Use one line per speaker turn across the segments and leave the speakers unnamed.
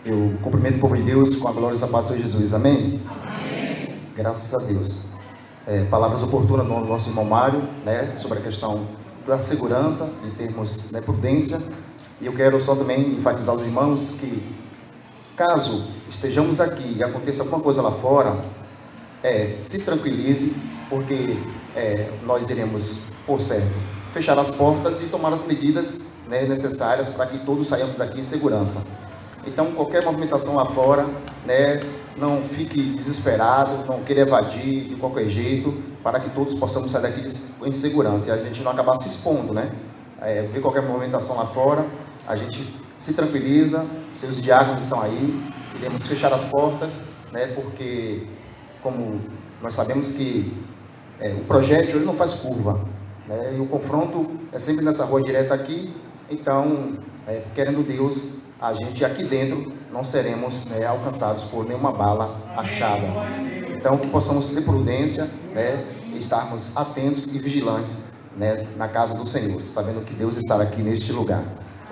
Eu cumprimento o povo de Deus com a glória da paz de Jesus, amém? Amém. Graças a Deus. Palavras oportunas do nosso irmão Mário, sobre a questão da segurança, em termos de prudência. E eu quero só também enfatizar aos irmãos que, caso estejamos aqui e aconteça alguma coisa lá fora, se tranquilize, porque nós iremos, por certo, fechar as portas e tomar as medidas necessárias para que todos saiamos daqui em segurança. Então, qualquer movimentação lá fora, não fique desesperado, não queira evadir de qualquer jeito, para que todos possamos sair daqui em segurança e a gente não acabar se expondo, ver qualquer movimentação lá fora, a gente se tranquiliza, seus diáconos estão aí, iremos fechar as portas, porque, como nós sabemos que o projétil ele não faz curva, e o confronto é sempre nessa rua direta aqui. Então, querendo Deus, a gente aqui dentro não seremos alcançados por nenhuma bala achada. Então, que possamos ter prudência, e estarmos atentos e vigilantes, na casa do Senhor, sabendo que Deus está aqui neste lugar.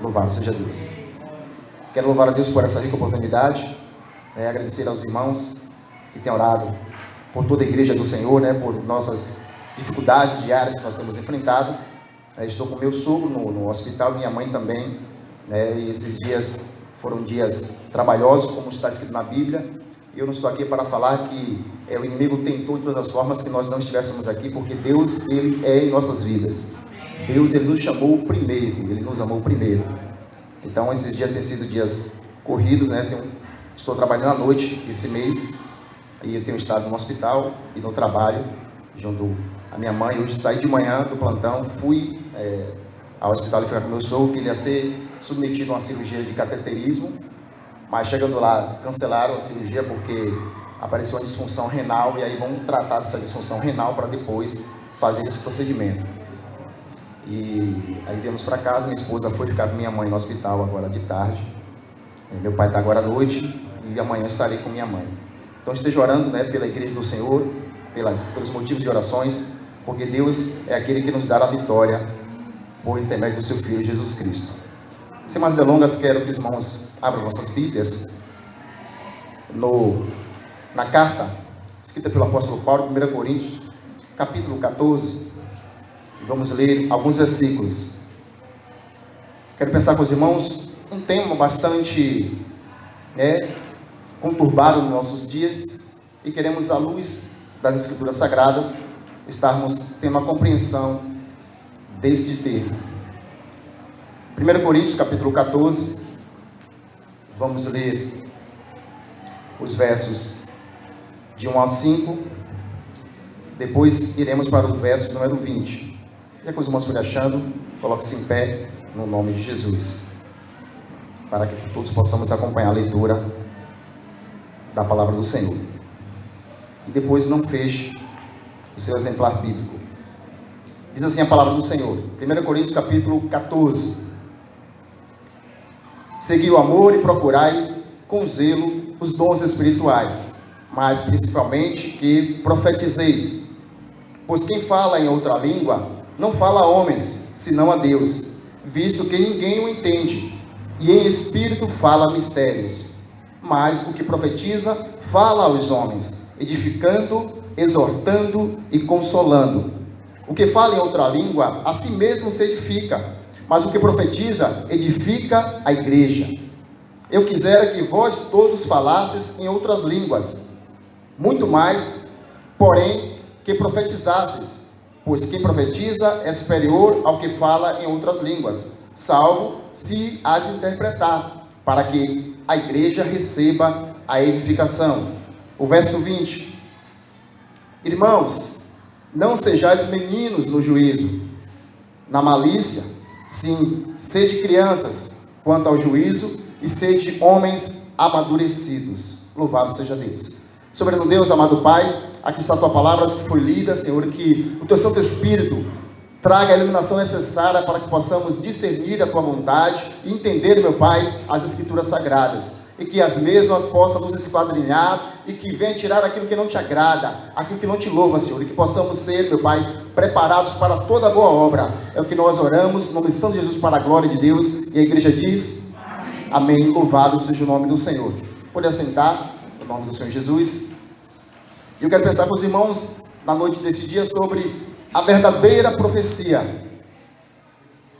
Louvado seja Deus. Quero louvar a Deus por essa rica oportunidade, agradecer aos irmãos que têm orado por toda a igreja do Senhor, por nossas dificuldades diárias que nós temos enfrentado. Estou com meu sogro no hospital, minha mãe também, e esses dias foram dias trabalhosos, como está escrito na Bíblia. E eu não estou aqui para falar que o inimigo tentou de todas as formas que nós não estivéssemos aqui, porque Deus, Ele é em nossas vidas. Deus, Ele nos chamou primeiro, Ele nos amou primeiro. Então, esses dias têm sido dias corridos, estou trabalhando à noite esse mês, e eu tenho estado no hospital e no trabalho, junto à minha mãe. Hoje saí de manhã do plantão, fui ao hospital ficar com meu sogro, que ele ia ser submetido a uma cirurgia de cateterismo, mas chegando lá, cancelaram a cirurgia porque apareceu uma disfunção renal, e aí vão tratar dessa disfunção renal para depois fazer esse procedimento. E aí viemos para casa, minha esposa foi ficar com minha mãe no hospital agora de tarde, meu pai está agora à noite, e amanhã estarei com minha mãe. Então esteja orando pela igreja do Senhor, pelos motivos de orações, porque Deus é aquele que nos dá a vitória por intermédio do seu Filho Jesus Cristo. Sem mais delongas, quero que os irmãos abram nossas Bíblias na carta escrita pelo apóstolo Paulo, 1 Coríntios, capítulo 14, e vamos ler alguns versículos. Quero pensar com os irmãos um tema bastante conturbado nos nossos dias, e queremos, à luz das Escrituras Sagradas, estarmos tendo a compreensão desse termo. 1 Coríntios capítulo 14, vamos ler os versos de 1 a 5, depois iremos para o verso número 20. Já que os irmãos forem achando, coloque-se em pé no nome de Jesus, para que todos possamos acompanhar a leitura da palavra do Senhor. E depois não feche o seu exemplar bíblico. Diz assim a palavra do Senhor, 1 Coríntios capítulo 14. Segui o amor e procurai com zelo os dons espirituais, mas principalmente que profetizeis. Pois quem fala em outra língua não fala a homens, senão a Deus, visto que ninguém o entende, e em espírito fala mistérios. Mas o que profetiza fala aos homens, edificando, exortando e consolando. O que fala em outra língua, a si mesmo se edifica, mas o que profetiza, edifica a igreja. Eu quisera que vós todos falasseis em outras línguas, muito mais, porém, que profetizasseis, pois quem profetiza é superior ao que fala em outras línguas, salvo se as interpretar, para que a igreja receba a edificação. O verso 20. Irmãos, não sejais meninos no juízo, na malícia, sim, sede crianças quanto ao juízo, e sede homens amadurecidos. Louvado seja Deus. Soberano Deus, amado Pai, aqui está a tua palavra que foi lida, Senhor, que o teu Santo Espírito traga a iluminação necessária para que possamos discernir a tua vontade e entender, meu Pai, as Escrituras Sagradas, e que as mesmas possam nos esquadrinhar e que venha tirar aquilo que não te agrada, aquilo que não te louva, Senhor, e que possamos ser, meu Pai, preparados para toda boa obra. É o que nós oramos, no nome de São Jesus, para a glória de Deus. E a igreja diz: amém. Amém. Louvado seja o nome do Senhor. Pode assentar, em nome do Senhor Jesus. E eu quero pensar com os irmãos, na noite desse dia, sobre a verdadeira profecia.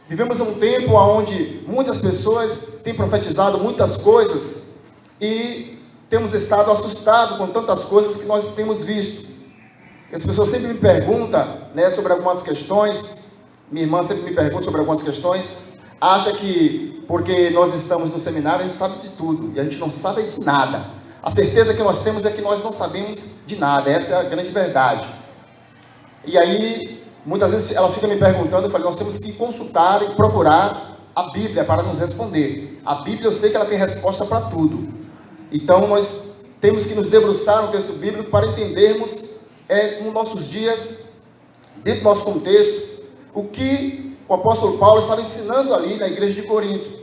Vivemos um tempo onde muitas pessoas têm profetizado muitas coisas e temos estado assustados com tantas coisas que nós temos visto. As pessoas sempre me perguntam, sobre algumas questões. Minha irmã sempre me pergunta sobre algumas questões. Acha que porque nós estamos no seminário a gente sabe de tudo, e a gente não sabe de nada. A certeza que nós temos é que nós não sabemos de nada. Essa é a grande verdade. E aí, muitas vezes ela fica me perguntando, eu falei, nós temos que consultar e procurar a Bíblia para nos responder. A Bíblia, eu sei que ela tem resposta para tudo. Então, nós temos que nos debruçar no texto bíblico para entendermos, nos nossos dias, dentro do nosso contexto, o que o apóstolo Paulo estava ensinando ali na igreja de Corinto.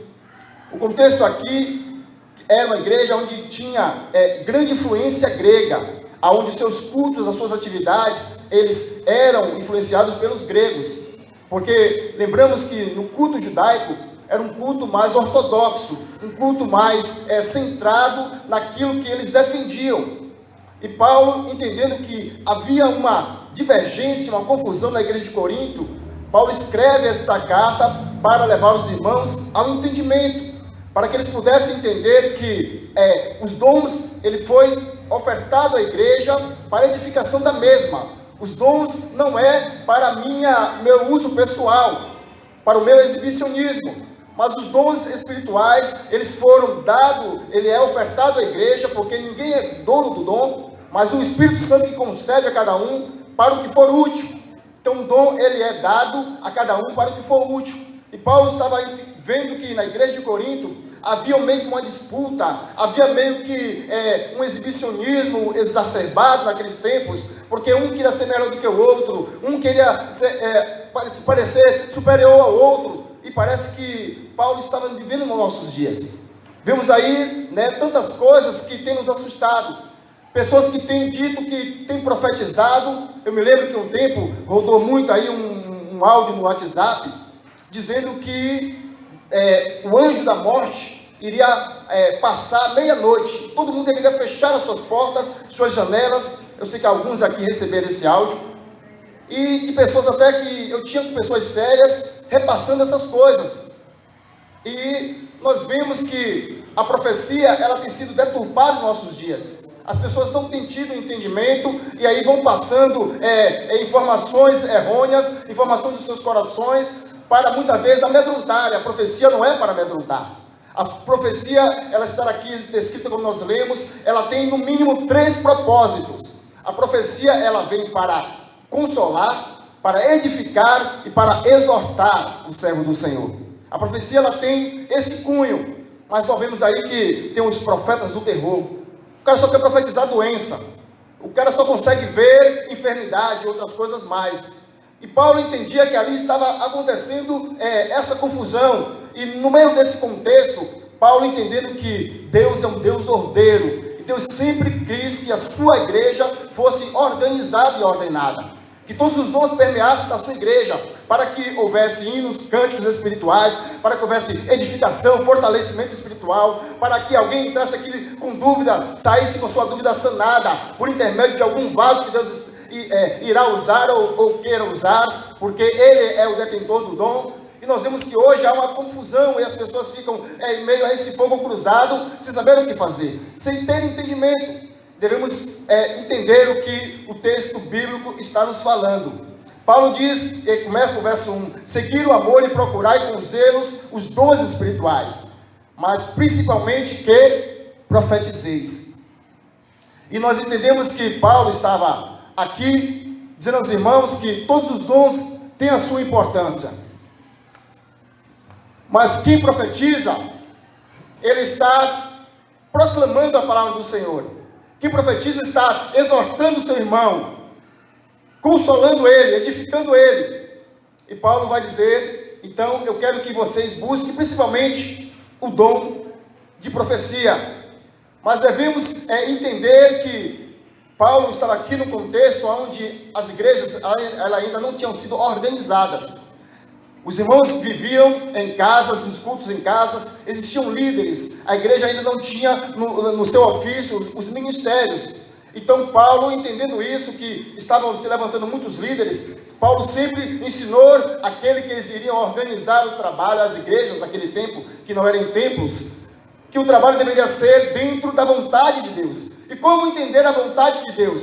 O contexto aqui era uma igreja onde tinha grande influência grega, onde seus cultos, as suas atividades, eles eram influenciados pelos gregos. Porque lembramos que no culto judaico era um culto mais ortodoxo, um culto mais centrado naquilo que eles defendiam. E Paulo, entendendo que havia uma divergência, uma confusão na igreja de Corinto, Paulo escreve esta carta para levar os irmãos ao entendimento, para que eles pudessem entender que os dons, ele foi ofertado à igreja para a edificação da mesma. Os dons não é para meu uso pessoal, para o meu exibicionismo, mas os dons espirituais, eles foram dados, ele é ofertado à igreja, porque ninguém é dono do dom, mas o Espírito Santo que concede a cada um para o que for útil. Então o dom, ele é dado a cada um para o que for útil. E Paulo estava vendo que na igreja de Corinto havia meio que uma disputa, havia meio que um exibicionismo exacerbado naqueles tempos, porque um queria ser melhor do que o outro, um queria parecer superior ao outro, e parece que Paulo estava vivendo nos nossos dias. Vemos aí tantas coisas que têm nos assustado. Pessoas que têm dito, que têm profetizado. Eu me lembro que um tempo rodou muito aí um áudio no WhatsApp, dizendo que o anjo da morte iria passar meia-noite. Todo mundo deveria fechar as suas portas, suas janelas. Eu sei que alguns aqui receberam esse áudio. E de pessoas até que eu tinha pessoas sérias repassando essas coisas. E nós vemos que a profecia, ela tem sido deturpada nos nossos dias. As pessoas não têm tido entendimento e aí vão passando informações errôneas, informações dos seus corações, para muitas vezes amedrontar. A profecia não é para amedrontar. A profecia, ela está aqui descrita como nós lemos, ela tem no mínimo 3 propósitos. A profecia, ela vem para consolar, para edificar e para exortar o servo do Senhor. A profecia, ela tem esse cunho, mas nós vemos aí que tem os profetas do terror. O cara só quer profetizar doença, o cara só consegue ver enfermidade e outras coisas mais. E Paulo entendia que ali estava acontecendo essa confusão, e no meio desse contexto, Paulo entendendo que Deus é um Deus ordeiro, e Deus sempre quis que a sua igreja fosse organizada e ordenada, que todos os dons permeassem da sua igreja, para que houvesse hinos, cânticos espirituais, para que houvesse edificação, fortalecimento espiritual, para que alguém entrasse aqui com dúvida, saísse com sua dúvida sanada, por intermédio de algum vaso que Deus irá usar ou queira usar, porque Ele é o detentor do dom. E nós vemos que hoje há uma confusão, e as pessoas ficam em meio a esse fogo cruzado, sem saber o que fazer, sem ter entendimento. Devemos entender o que o texto bíblico está nos falando. Paulo diz, e começa o verso 1, seguir o amor e procurai com zelos os dons espirituais, mas principalmente que profetizeis. E nós entendemos que Paulo estava aqui dizendo aos irmãos que todos os dons têm a sua importância, mas quem profetiza, ele está proclamando a palavra do Senhor. Quem profetiza está exortando o seu irmão, consolando ele, edificando ele. E Paulo vai dizer, então eu quero que vocês busquem principalmente o dom de profecia. Mas devemos entender que Paulo estava aqui no contexto onde as igrejas ela ainda não tinham sido organizadas. Os irmãos viviam em casas, nos cultos em casas, existiam líderes, a igreja ainda não tinha no seu ofício os ministérios. Então Paulo, entendendo isso, que estavam se levantando muitos líderes, Paulo sempre ensinou aquele que eles iriam organizar o trabalho, as igrejas naquele tempo, que não eram templos, que o trabalho deveria ser dentro da vontade de Deus. E como entender a vontade de Deus?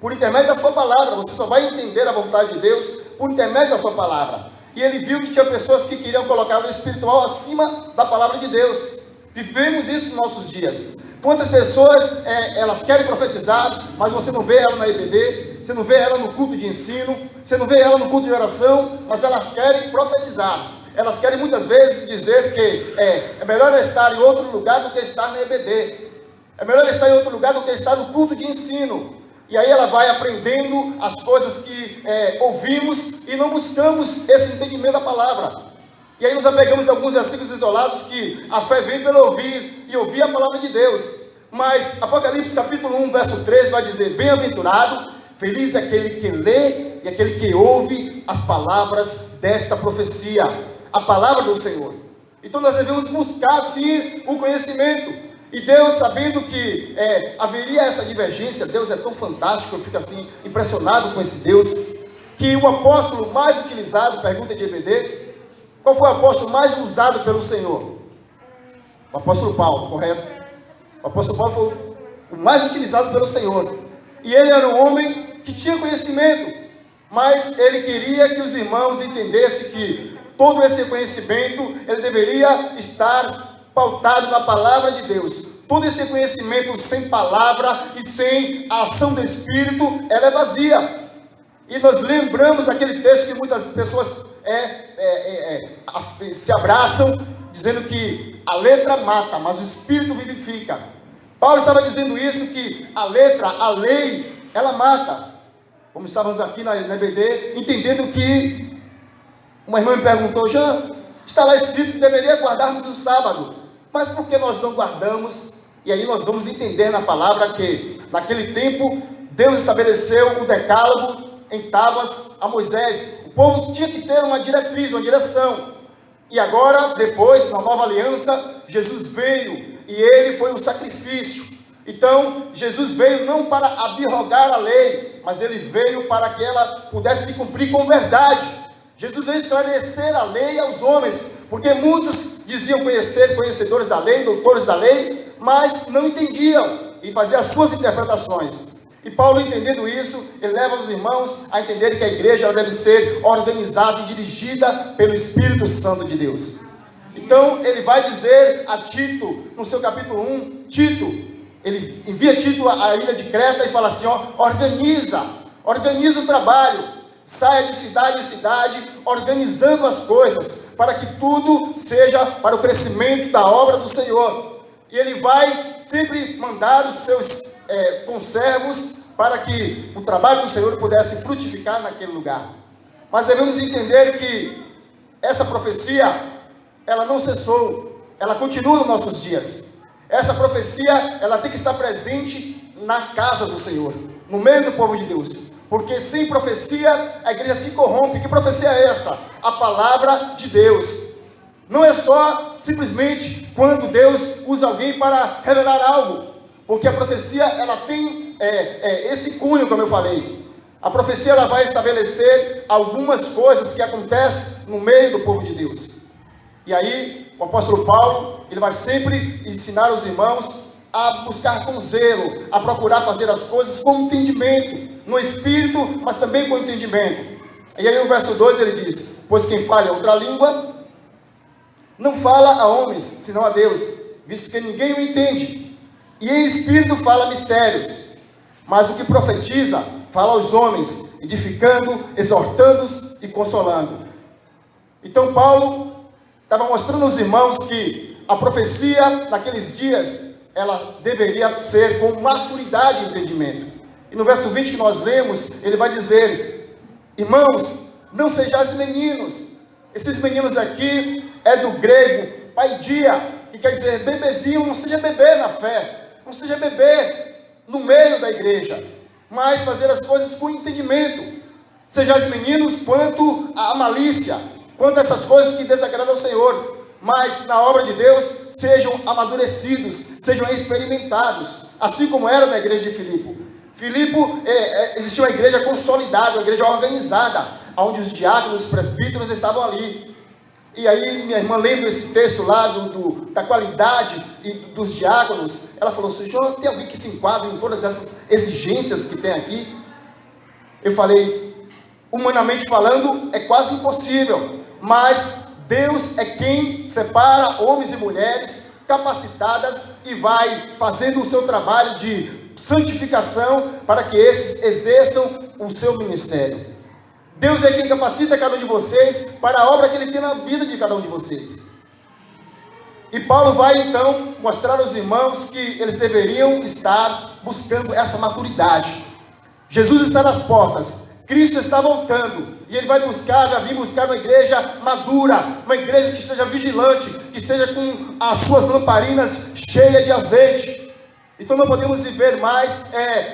Por intermédio da sua palavra. Você só vai entender a vontade de Deus por intermédio da sua palavra. E ele viu que tinha pessoas que queriam colocar o espiritual acima da palavra de Deus. Vivemos isso nos nossos dias. Quantas pessoas, elas querem profetizar, mas você não vê ela na EBD, você não vê ela no culto de ensino, você não vê ela no culto de oração, mas elas querem profetizar. Elas querem muitas vezes dizer que é melhor estar em outro lugar do que estar na EBD. É melhor estar em outro lugar do que estar no culto de ensino. E aí ela vai aprendendo as coisas que ouvimos e não buscamos esse entendimento da palavra. E aí nos apegamos a alguns versículos isolados que a fé vem pelo ouvir e ouvir a palavra de Deus. Mas Apocalipse capítulo 1, verso 13 vai dizer: bem-aventurado, feliz é aquele que lê e aquele que ouve as palavras desta profecia, a palavra do Senhor. Então nós devemos buscar sim o conhecimento. E Deus, sabendo que haveria essa divergência, Deus é tão fantástico, eu fico assim impressionado com esse Deus, que o apóstolo mais utilizado, pergunta de EBD, qual foi o apóstolo mais usado pelo Senhor? O apóstolo Paulo, correto? O apóstolo Paulo foi o mais utilizado pelo Senhor. E ele era um homem que tinha conhecimento, mas ele queria que os irmãos entendessem que todo esse conhecimento, ele deveria estar pautado na palavra de Deus. Todo esse conhecimento sem palavra e sem a ação do Espírito, ela é vazia. E nós lembramos daquele texto que muitas pessoas se abraçam, dizendo que a letra mata, mas o Espírito vivifica. Paulo estava dizendo isso, que a letra, a lei, ela mata. Como estávamos aqui na EBD, entendendo que uma irmã me perguntou: Jean, está lá escrito que deveria guardarmos o sábado, mas por que nós não guardamos? E aí nós vamos entender na palavra que naquele tempo Deus estabeleceu o decálogo em tábuas a Moisés. O povo tinha que ter uma diretriz, uma direção. E agora, depois, na nova aliança, Jesus veio e ele foi um sacrifício. Então, Jesus veio não para abrogar a lei, mas ele veio para que ela pudesse se cumprir com verdade. Jesus veio esclarecer a lei aos homens, porque muitos diziam conhecedores da lei, doutores da lei, mas não entendiam e faziam as suas interpretações. E Paulo, entendendo isso, ele leva os irmãos a entenderem que a igreja deve ser organizada e dirigida pelo Espírito Santo de Deus. Então, ele vai dizer a Tito, no seu capítulo 1, Tito, ele envia Tito à ilha de Creta e fala assim: organiza o trabalho. Saia de cidade em cidade, organizando as coisas, para que tudo seja para o crescimento da obra do Senhor. E ele vai sempre mandar os seus conservos, para que o trabalho do Senhor pudesse frutificar naquele lugar. Mas devemos entender que essa profecia, ela não cessou, ela continua nos nossos dias. Essa profecia, ela tem que estar presente na casa do Senhor, no meio do povo de Deus. Porque sem profecia, a igreja se corrompe. Que profecia é essa? A palavra de Deus. Não é só simplesmente quando Deus usa alguém para revelar algo. Porque a profecia, ela tem esse cunho, como eu falei. A profecia, ela vai estabelecer algumas coisas que acontecem no meio do povo de Deus. E aí, o apóstolo Paulo, ele vai sempre ensinar os irmãos a buscar com zelo, a procurar fazer as coisas com entendimento, no Espírito, mas também com entendimento. E aí o verso 2 ele diz: pois quem fala outra língua, não fala a homens, senão a Deus, visto que ninguém o entende. E em Espírito fala mistérios, mas o que profetiza, fala aos homens, edificando, exortando e consolando. Então Paulo estava mostrando aos irmãos que a profecia naqueles dias, ela deveria ser com maturidade e entendimento. E no verso 20 que nós lemos, ele vai dizer: irmãos, não sejais meninos. Esses meninos aqui é do grego paidia, que quer dizer bebezinho. Não seja bebê na fé, não seja bebê no meio da igreja, mas fazer as coisas com entendimento. Sejais meninos quanto à malícia, quanto a essas coisas que desagradam ao Senhor, mas na obra de Deus sejam amadurecidos, sejam experimentados, assim como era na igreja de Filipe. Filipe existia uma igreja consolidada, uma igreja organizada, onde os diáconos, os presbíteros estavam ali. E aí minha irmã, lendo esse texto lá da qualidade dos diáconos, ela falou assim: João, tem alguém que se enquadra em todas essas exigências que tem aqui? Eu falei: humanamente falando, é quase impossível, mas Deus é quem separa homens e mulheres capacitadas e vai fazendo o seu trabalho de santificação para que esses exerçam o seu ministério. Deus é quem capacita cada um de vocês para a obra que Ele tem na vida de cada um de vocês. E Paulo vai então mostrar aos irmãos que eles deveriam estar buscando essa maturidade. Jesus está nas portas, Cristo está voltando, e Ele vai vir buscar uma igreja madura, uma igreja que esteja vigilante, que esteja com as suas lamparinas cheias de azeite. Então não podemos viver mais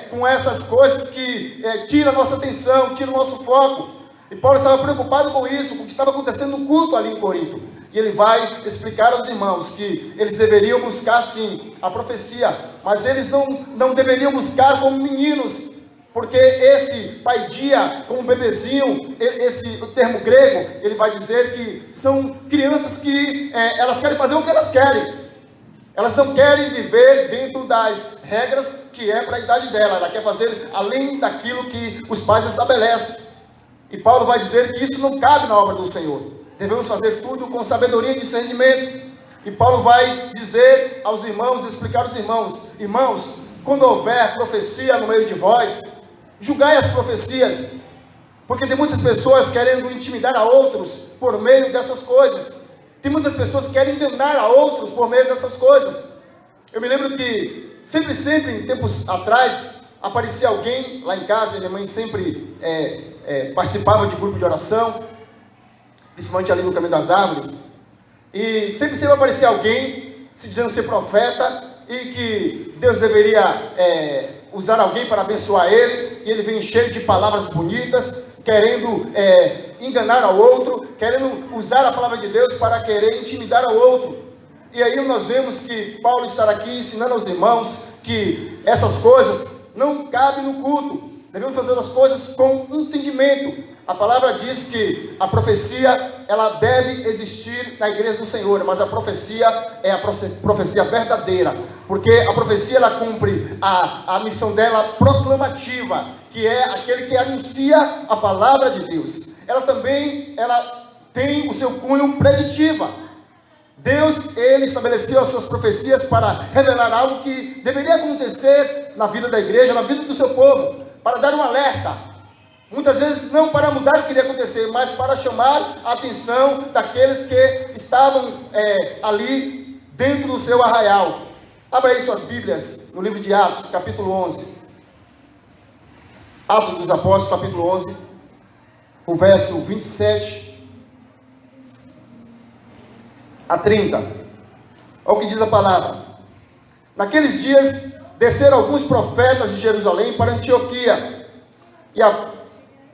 com essas coisas que tiram a nossa atenção, tiram o nosso foco. E Paulo estava preocupado com isso, com o que estava acontecendo no culto ali em Corinto. E ele vai explicar aos irmãos que eles deveriam buscar sim a profecia, mas eles não deveriam buscar como meninos, porque esse paidia, como bebezinho, o termo grego, ele vai dizer que são crianças que elas querem fazer o que elas querem. Elas não querem viver dentro das regras que é para a idade dela. Ela quer fazer além daquilo que os pais estabelecem. E Paulo vai dizer que isso não cabe na obra do Senhor. Devemos fazer tudo com sabedoria e discernimento. E Paulo vai dizer aos irmãos, explicar aos irmãos: irmãos, quando houver profecia no meio de vós, julgai as profecias, porque tem muitas pessoas querendo intimidar a outros por meio dessas coisas. Tem muitas pessoas que querem enganar a outros por meio dessas coisas. Eu me lembro que sempre, em tempos atrás, aparecia alguém lá em casa. Minha mãe sempre participava de grupo de oração, principalmente ali no Caminho das Árvores. E sempre aparecia alguém se dizendo ser profeta e que Deus deveria usar alguém para abençoar ele. E ele vem cheio de palavras bonitas, querendo enganar ao outro, querendo usar a palavra de Deus para querer intimidar ao outro. E aí nós vemos que Paulo está aqui ensinando aos irmãos que essas coisas não cabem no culto. Devemos fazer as coisas com entendimento. A palavra diz que a profecia, ela deve existir na igreja do Senhor, mas a profecia é a profecia verdadeira, porque a profecia, ela cumpre a missão dela proclamativa, que é aquele que anuncia a palavra de Deus. Ela também tem o seu cunho preditiva. Deus, ele estabeleceu as suas profecias para revelar algo que deveria acontecer na vida da igreja, na vida do seu povo, para dar um alerta. Muitas vezes não para mudar o que iria acontecer, mas para chamar a atenção daqueles que estavam ali dentro do seu arraial. Abra aí suas Bíblias no livro de Atos, capítulo 11. Atos dos Apóstolos, capítulo 11, o verso 27 a 30. Olha o que diz a palavra. Naqueles dias desceram alguns profetas de Jerusalém para Antioquia,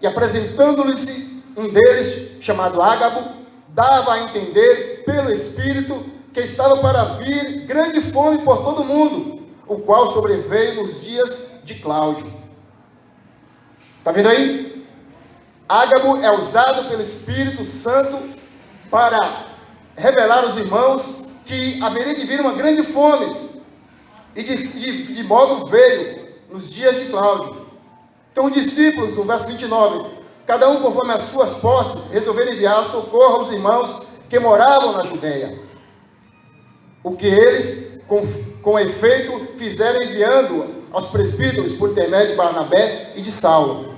e apresentando-lhes um deles, chamado Ágabo, dava a entender pelo Espírito que estava para vir grande fome por todo o mundo, o qual sobreveio nos dias de Cláudio. Está vendo aí? Ágabo é usado pelo Espírito Santo para revelar aos irmãos que haveria de vir uma grande fome, e de modo veio nos dias de Cláudio. Então os discípulos, no verso 29, cada um conforme as suas posses, resolveram enviar socorro aos irmãos que moravam na Judeia. O que eles, com efeito, fizeram enviando aos presbíteros por intermédio de Barnabé e de Saulo.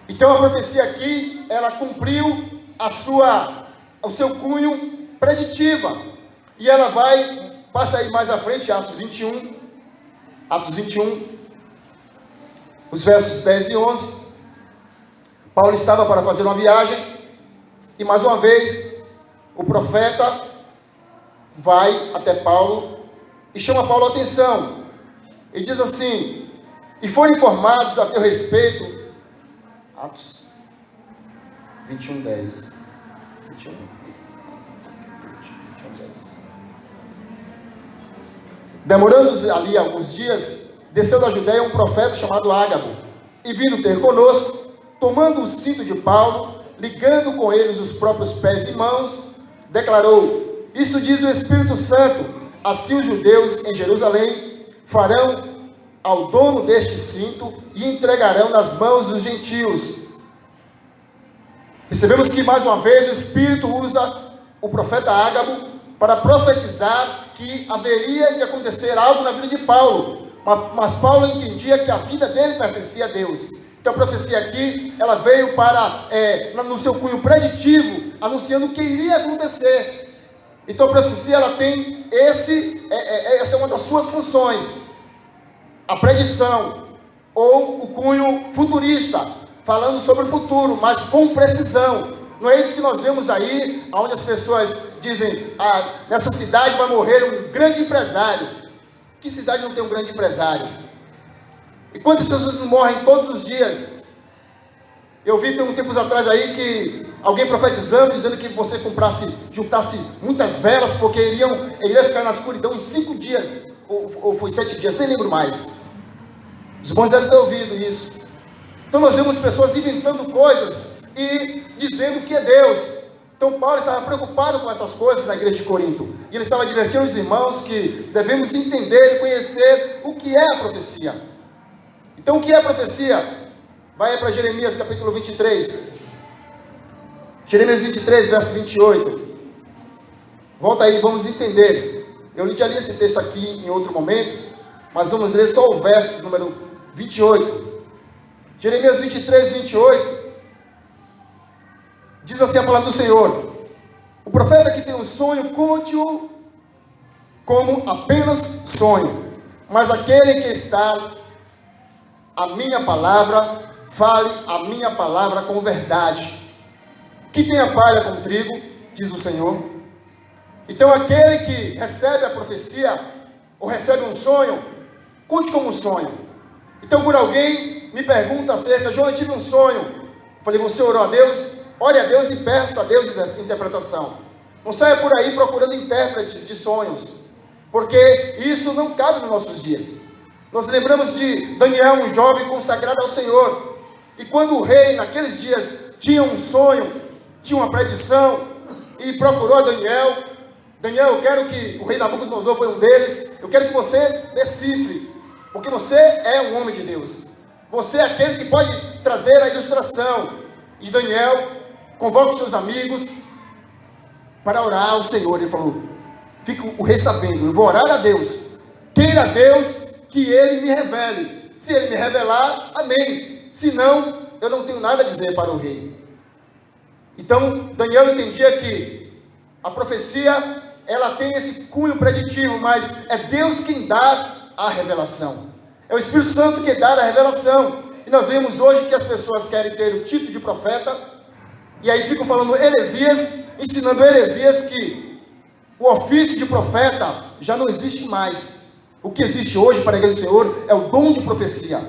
Então a profecia aqui, ela cumpriu o seu cunho preditiva. E ela passa aí mais à frente, Atos 21, os versos 10 e 11, Paulo estava para fazer uma viagem, e mais uma vez, o profeta vai até Paulo, e chama Paulo a atenção, e diz assim: e foram informados a teu respeito, Atos 21, 10, 21, Demorando-se ali alguns dias, desceu da Judéia um profeta chamado Ágabo, e vindo ter conosco, tomando o cinto de Paulo, ligando com eles os próprios pés e mãos, declarou: isso diz o Espírito Santo, assim os judeus em Jerusalém farão ao dono deste cinto e entregarão nas mãos dos gentios. Percebemos que mais uma vez o Espírito usa o profeta Ágabo para profetizar que haveria de acontecer algo na vida de Paulo, mas Paulo entendia que a vida dele pertencia a Deus. Então a profecia aqui, ela veio para, no seu cunho preditivo, anunciando o que iria acontecer. Então a profecia, ela tem essa é uma das suas funções, a predição, ou o cunho futurista, falando sobre o futuro, mas com precisão. Não é isso que nós vemos aí, onde as pessoas dizem: nessa cidade vai morrer um grande empresário. Que cidade não tem um grande empresário? E quantas pessoas não morrem todos os dias? Eu vi tem um tempos atrás aí que alguém profetizando, dizendo que você juntasse muitas velas, porque iria ficar na escuridão em 5 dias, ou foi 7 dias, nem lembro mais. Os bons devem ter ouvido isso. Então nós vemos pessoas inventando coisas e dizendo que é Deus. Então Paulo estava preocupado com essas coisas na igreja de Corinto, e ele estava advertindo os irmãos que devemos entender e conhecer o que é a profecia. Então o que é a profecia? Vai para Jeremias capítulo 23, Jeremias 23, verso 28, volta aí, vamos entender. Eu já li esse texto aqui em outro momento, mas vamos ler só o verso número 28, Jeremias 23, 28, diz assim a palavra do Senhor: o profeta que tem um sonho, conte-o como apenas sonho, mas aquele que está a minha palavra, fale a minha palavra com verdade. Que tem a palha com trigo, diz o Senhor. Então aquele que recebe a profecia, ou recebe um sonho, conte como um sonho. Então, por alguém me pergunta acerca: João, eu tive um sonho. Eu falei: você orou a Deus? Ore a Deus e peça a Deus interpretação. Não saia por aí procurando intérpretes de sonhos, porque isso não cabe nos nossos dias. Nós lembramos de Daniel, um jovem consagrado ao Senhor, e quando o rei naqueles dias tinha um sonho, tinha uma predição, e procurou a Daniel: Daniel, eu quero que, o rei Nabucodonosor foi um deles, eu quero que você decifre, porque você é um homem de Deus, você é aquele que pode trazer a ilustração. E Daniel convoca os seus amigos para orar ao Senhor. Ele falou: fica o rei sabendo, eu vou orar a Deus, queira Deus que ele me revele. Se ele me revelar, amém. Se não, eu não tenho nada a dizer para o rei. Então Daniel entendia que a profecia, ela tem esse cunho preditivo, mas é Deus quem dá a revelação, é o Espírito Santo que dá a revelação. E nós vemos hoje que as pessoas querem ter o título de profeta, e aí ficam falando heresias, ensinando heresias, que o ofício de profeta já não existe mais. O que existe hoje para a igreja do Senhor é o dom de profecia.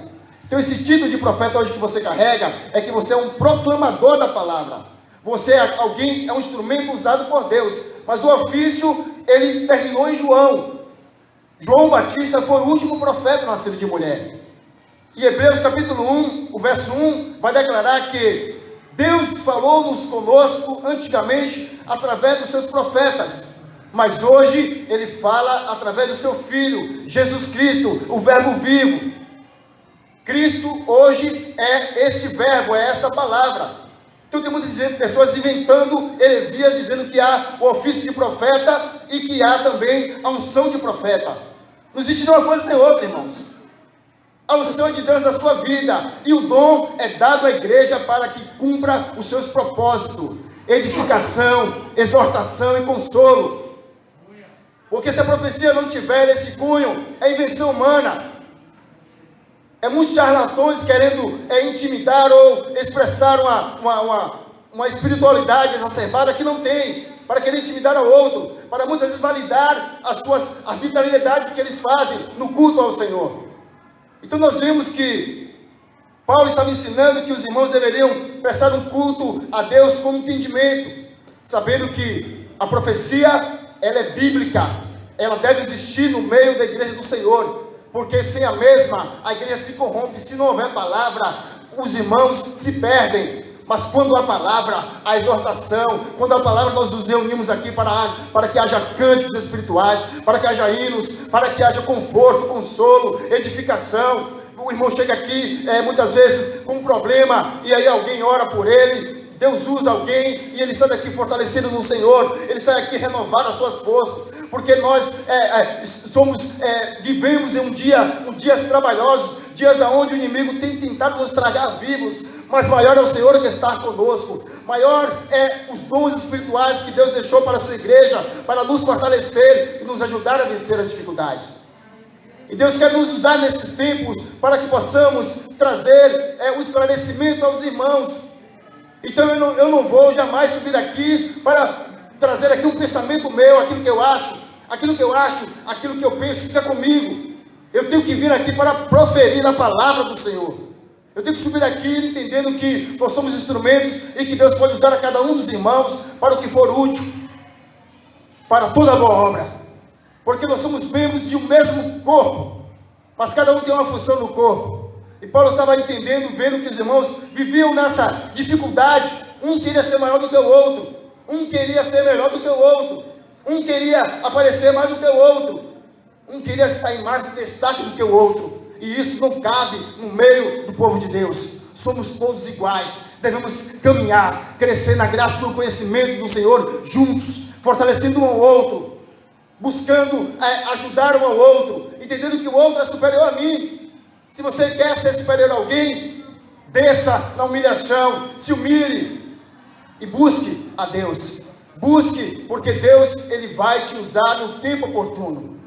Então esse título de profeta hoje que você carrega, é que você é um proclamador da palavra. Você é alguém, é um instrumento usado por Deus. Mas o ofício, ele terminou em João. João Batista foi o último profeta nascido de mulher. E Hebreus capítulo 1, o verso 1, vai declarar que Deus falou-nos conosco antigamente através dos seus profetas, mas hoje Ele fala através do seu Filho, Jesus Cristo, o Verbo vivo. Cristo hoje é esse verbo, é essa palavra. Então tem muitas pessoas inventando heresias, dizendo que há o ofício de profeta e que há também a unção de profeta. Não existe nenhuma coisa nem outra, irmãos. A unção é de Deus na sua vida, e o dom é dado à igreja para que cumpra os seus propósitos: edificação, exortação e consolo. Porque se a profecia não tiver esse cunho, é invenção humana. É muitos charlatões querendo intimidar ou expressar uma espiritualidade exacerbada que não tem, para querer intimidar ao outro, para muitas vezes validar as suas arbitrariedades que eles fazem no culto ao Senhor. Então nós vimos que Paulo estava ensinando que os irmãos deveriam prestar um culto a Deus com entendimento, sabendo que a profecia, ela é bíblica, ela deve existir no meio da igreja do Senhor, porque sem a mesma, a igreja se corrompe. Se não houver palavra, os irmãos se perdem. Mas quando há palavra, a exortação, quando há palavra, nós nos reunimos aqui para que haja cânticos espirituais, para que haja hinos, para que haja conforto, consolo, edificação. O irmão chega aqui, muitas vezes, com um problema, e aí alguém ora por ele, Deus usa alguém, e ele sai daqui fortalecido no Senhor, ele sai aqui renovado as suas forças, porque nós vivemos em dias trabalhosos, dias onde o inimigo tem tentado nos tragar vivos, mas maior é o Senhor que está conosco, maior é os dons espirituais que Deus deixou para a sua igreja, para nos fortalecer e nos ajudar a vencer as dificuldades. E Deus quer nos usar nesses tempos, para que possamos trazer o esclarecimento aos irmãos. Então eu não vou jamais subir aqui para trazer aqui um pensamento meu, aquilo que eu acho, aquilo que eu penso fica comigo. Eu tenho que vir aqui para proferir a palavra do Senhor. Eu tenho que subir aqui entendendo que nós somos instrumentos e que Deus pode usar a cada um dos irmãos para o que for útil, para toda a boa obra, porque nós somos membros de um mesmo corpo, mas cada um tem uma função no corpo. E Paulo estava entendendo, vendo que os irmãos viviam nessa dificuldade. Um queria ser maior do que o outro, um queria ser melhor do que o outro, um queria aparecer mais do que o outro, um queria sair mais de destaque do que o outro. E isso não cabe no meio do povo de Deus. Somos todos iguais, devemos caminhar, crescer na graça e no conhecimento do Senhor juntos, fortalecendo um ao outro, buscando ajudar um ao outro, entendendo que o outro é superior a mim. Se você quer ser superior a alguém, desça na humilhação, se humilhe e busque a Deus. Busque, porque Deus, Ele vai te usar no tempo oportuno.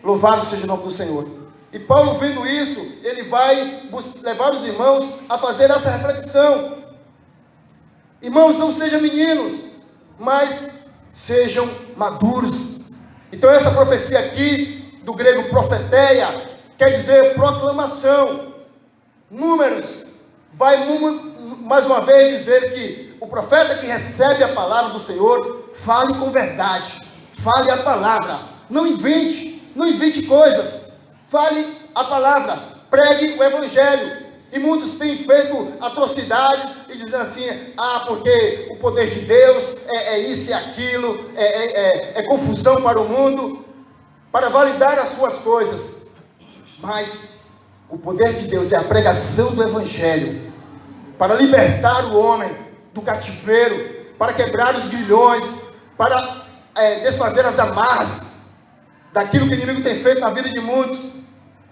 Louvado seja o nome do Senhor. E Paulo, vendo isso, ele vai levar os irmãos a fazer essa reflexão. Irmãos, não sejam meninos, mas sejam maduros. Então essa profecia aqui, do grego profeteia, quer dizer proclamação. Números vai mais uma vez dizer que o profeta que recebe a palavra do Senhor, fale com verdade, fale a palavra, não invente coisas. Fale a palavra, pregue o evangelho. E muitos têm feito atrocidades e dizendo assim: porque o poder de Deus é isso e aquilo, é confusão para o mundo, para validar as suas coisas. Mas o poder de Deus é a pregação do evangelho, para libertar o homem do cativeiro, para quebrar os grilhões, para desfazer as amarras daquilo que o inimigo tem feito na vida de muitos.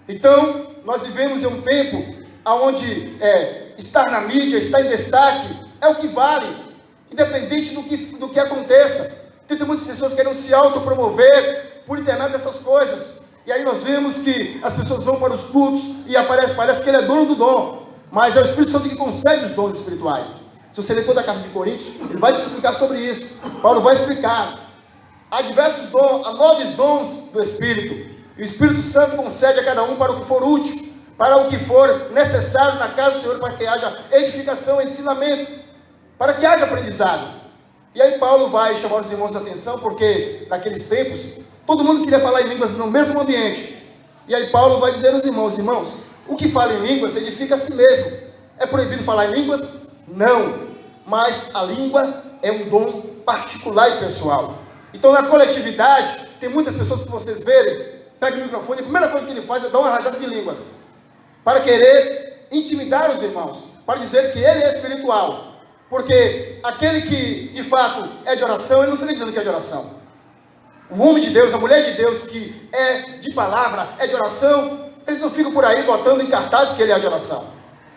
Então, nós vivemos em um tempo onde estar na mídia, estar em destaque, é o que vale, independente do que aconteça. Tem muitas pessoas que querem se autopromover por intermédio dessas coisas. E aí nós vemos que as pessoas vão para os cultos e parece que ele é dono do dom, mas é o Espírito Santo que concede os dons espirituais. Se você ler toda a carta de Coríntios, ele vai te explicar sobre isso. Paulo vai explicar. Há diversos dons, há 9 dons do Espírito. E o Espírito Santo concede a cada um para o que for útil, para o que for necessário na casa do Senhor, para que haja edificação, ensinamento, para que haja aprendizado. E aí Paulo vai chamar os irmãos a atenção, porque naqueles tempos, todo mundo queria falar em línguas no mesmo ambiente. E aí Paulo vai dizer aos irmãos, o que fala em línguas edifica a si mesmo. É proibido falar em línguas? Não. Mas a língua é um dom particular e pessoal. Então na coletividade, tem muitas pessoas que vocês verem, pega o microfone, a primeira coisa que ele faz é dar uma rajada de línguas, para querer intimidar os irmãos, para dizer que ele é espiritual, porque aquele que de fato é de oração, ele não fica dizendo que é de oração. O homem de Deus, a mulher de Deus que é de palavra, é de oração, eles não ficam por aí botando em cartazes que ele é de oração.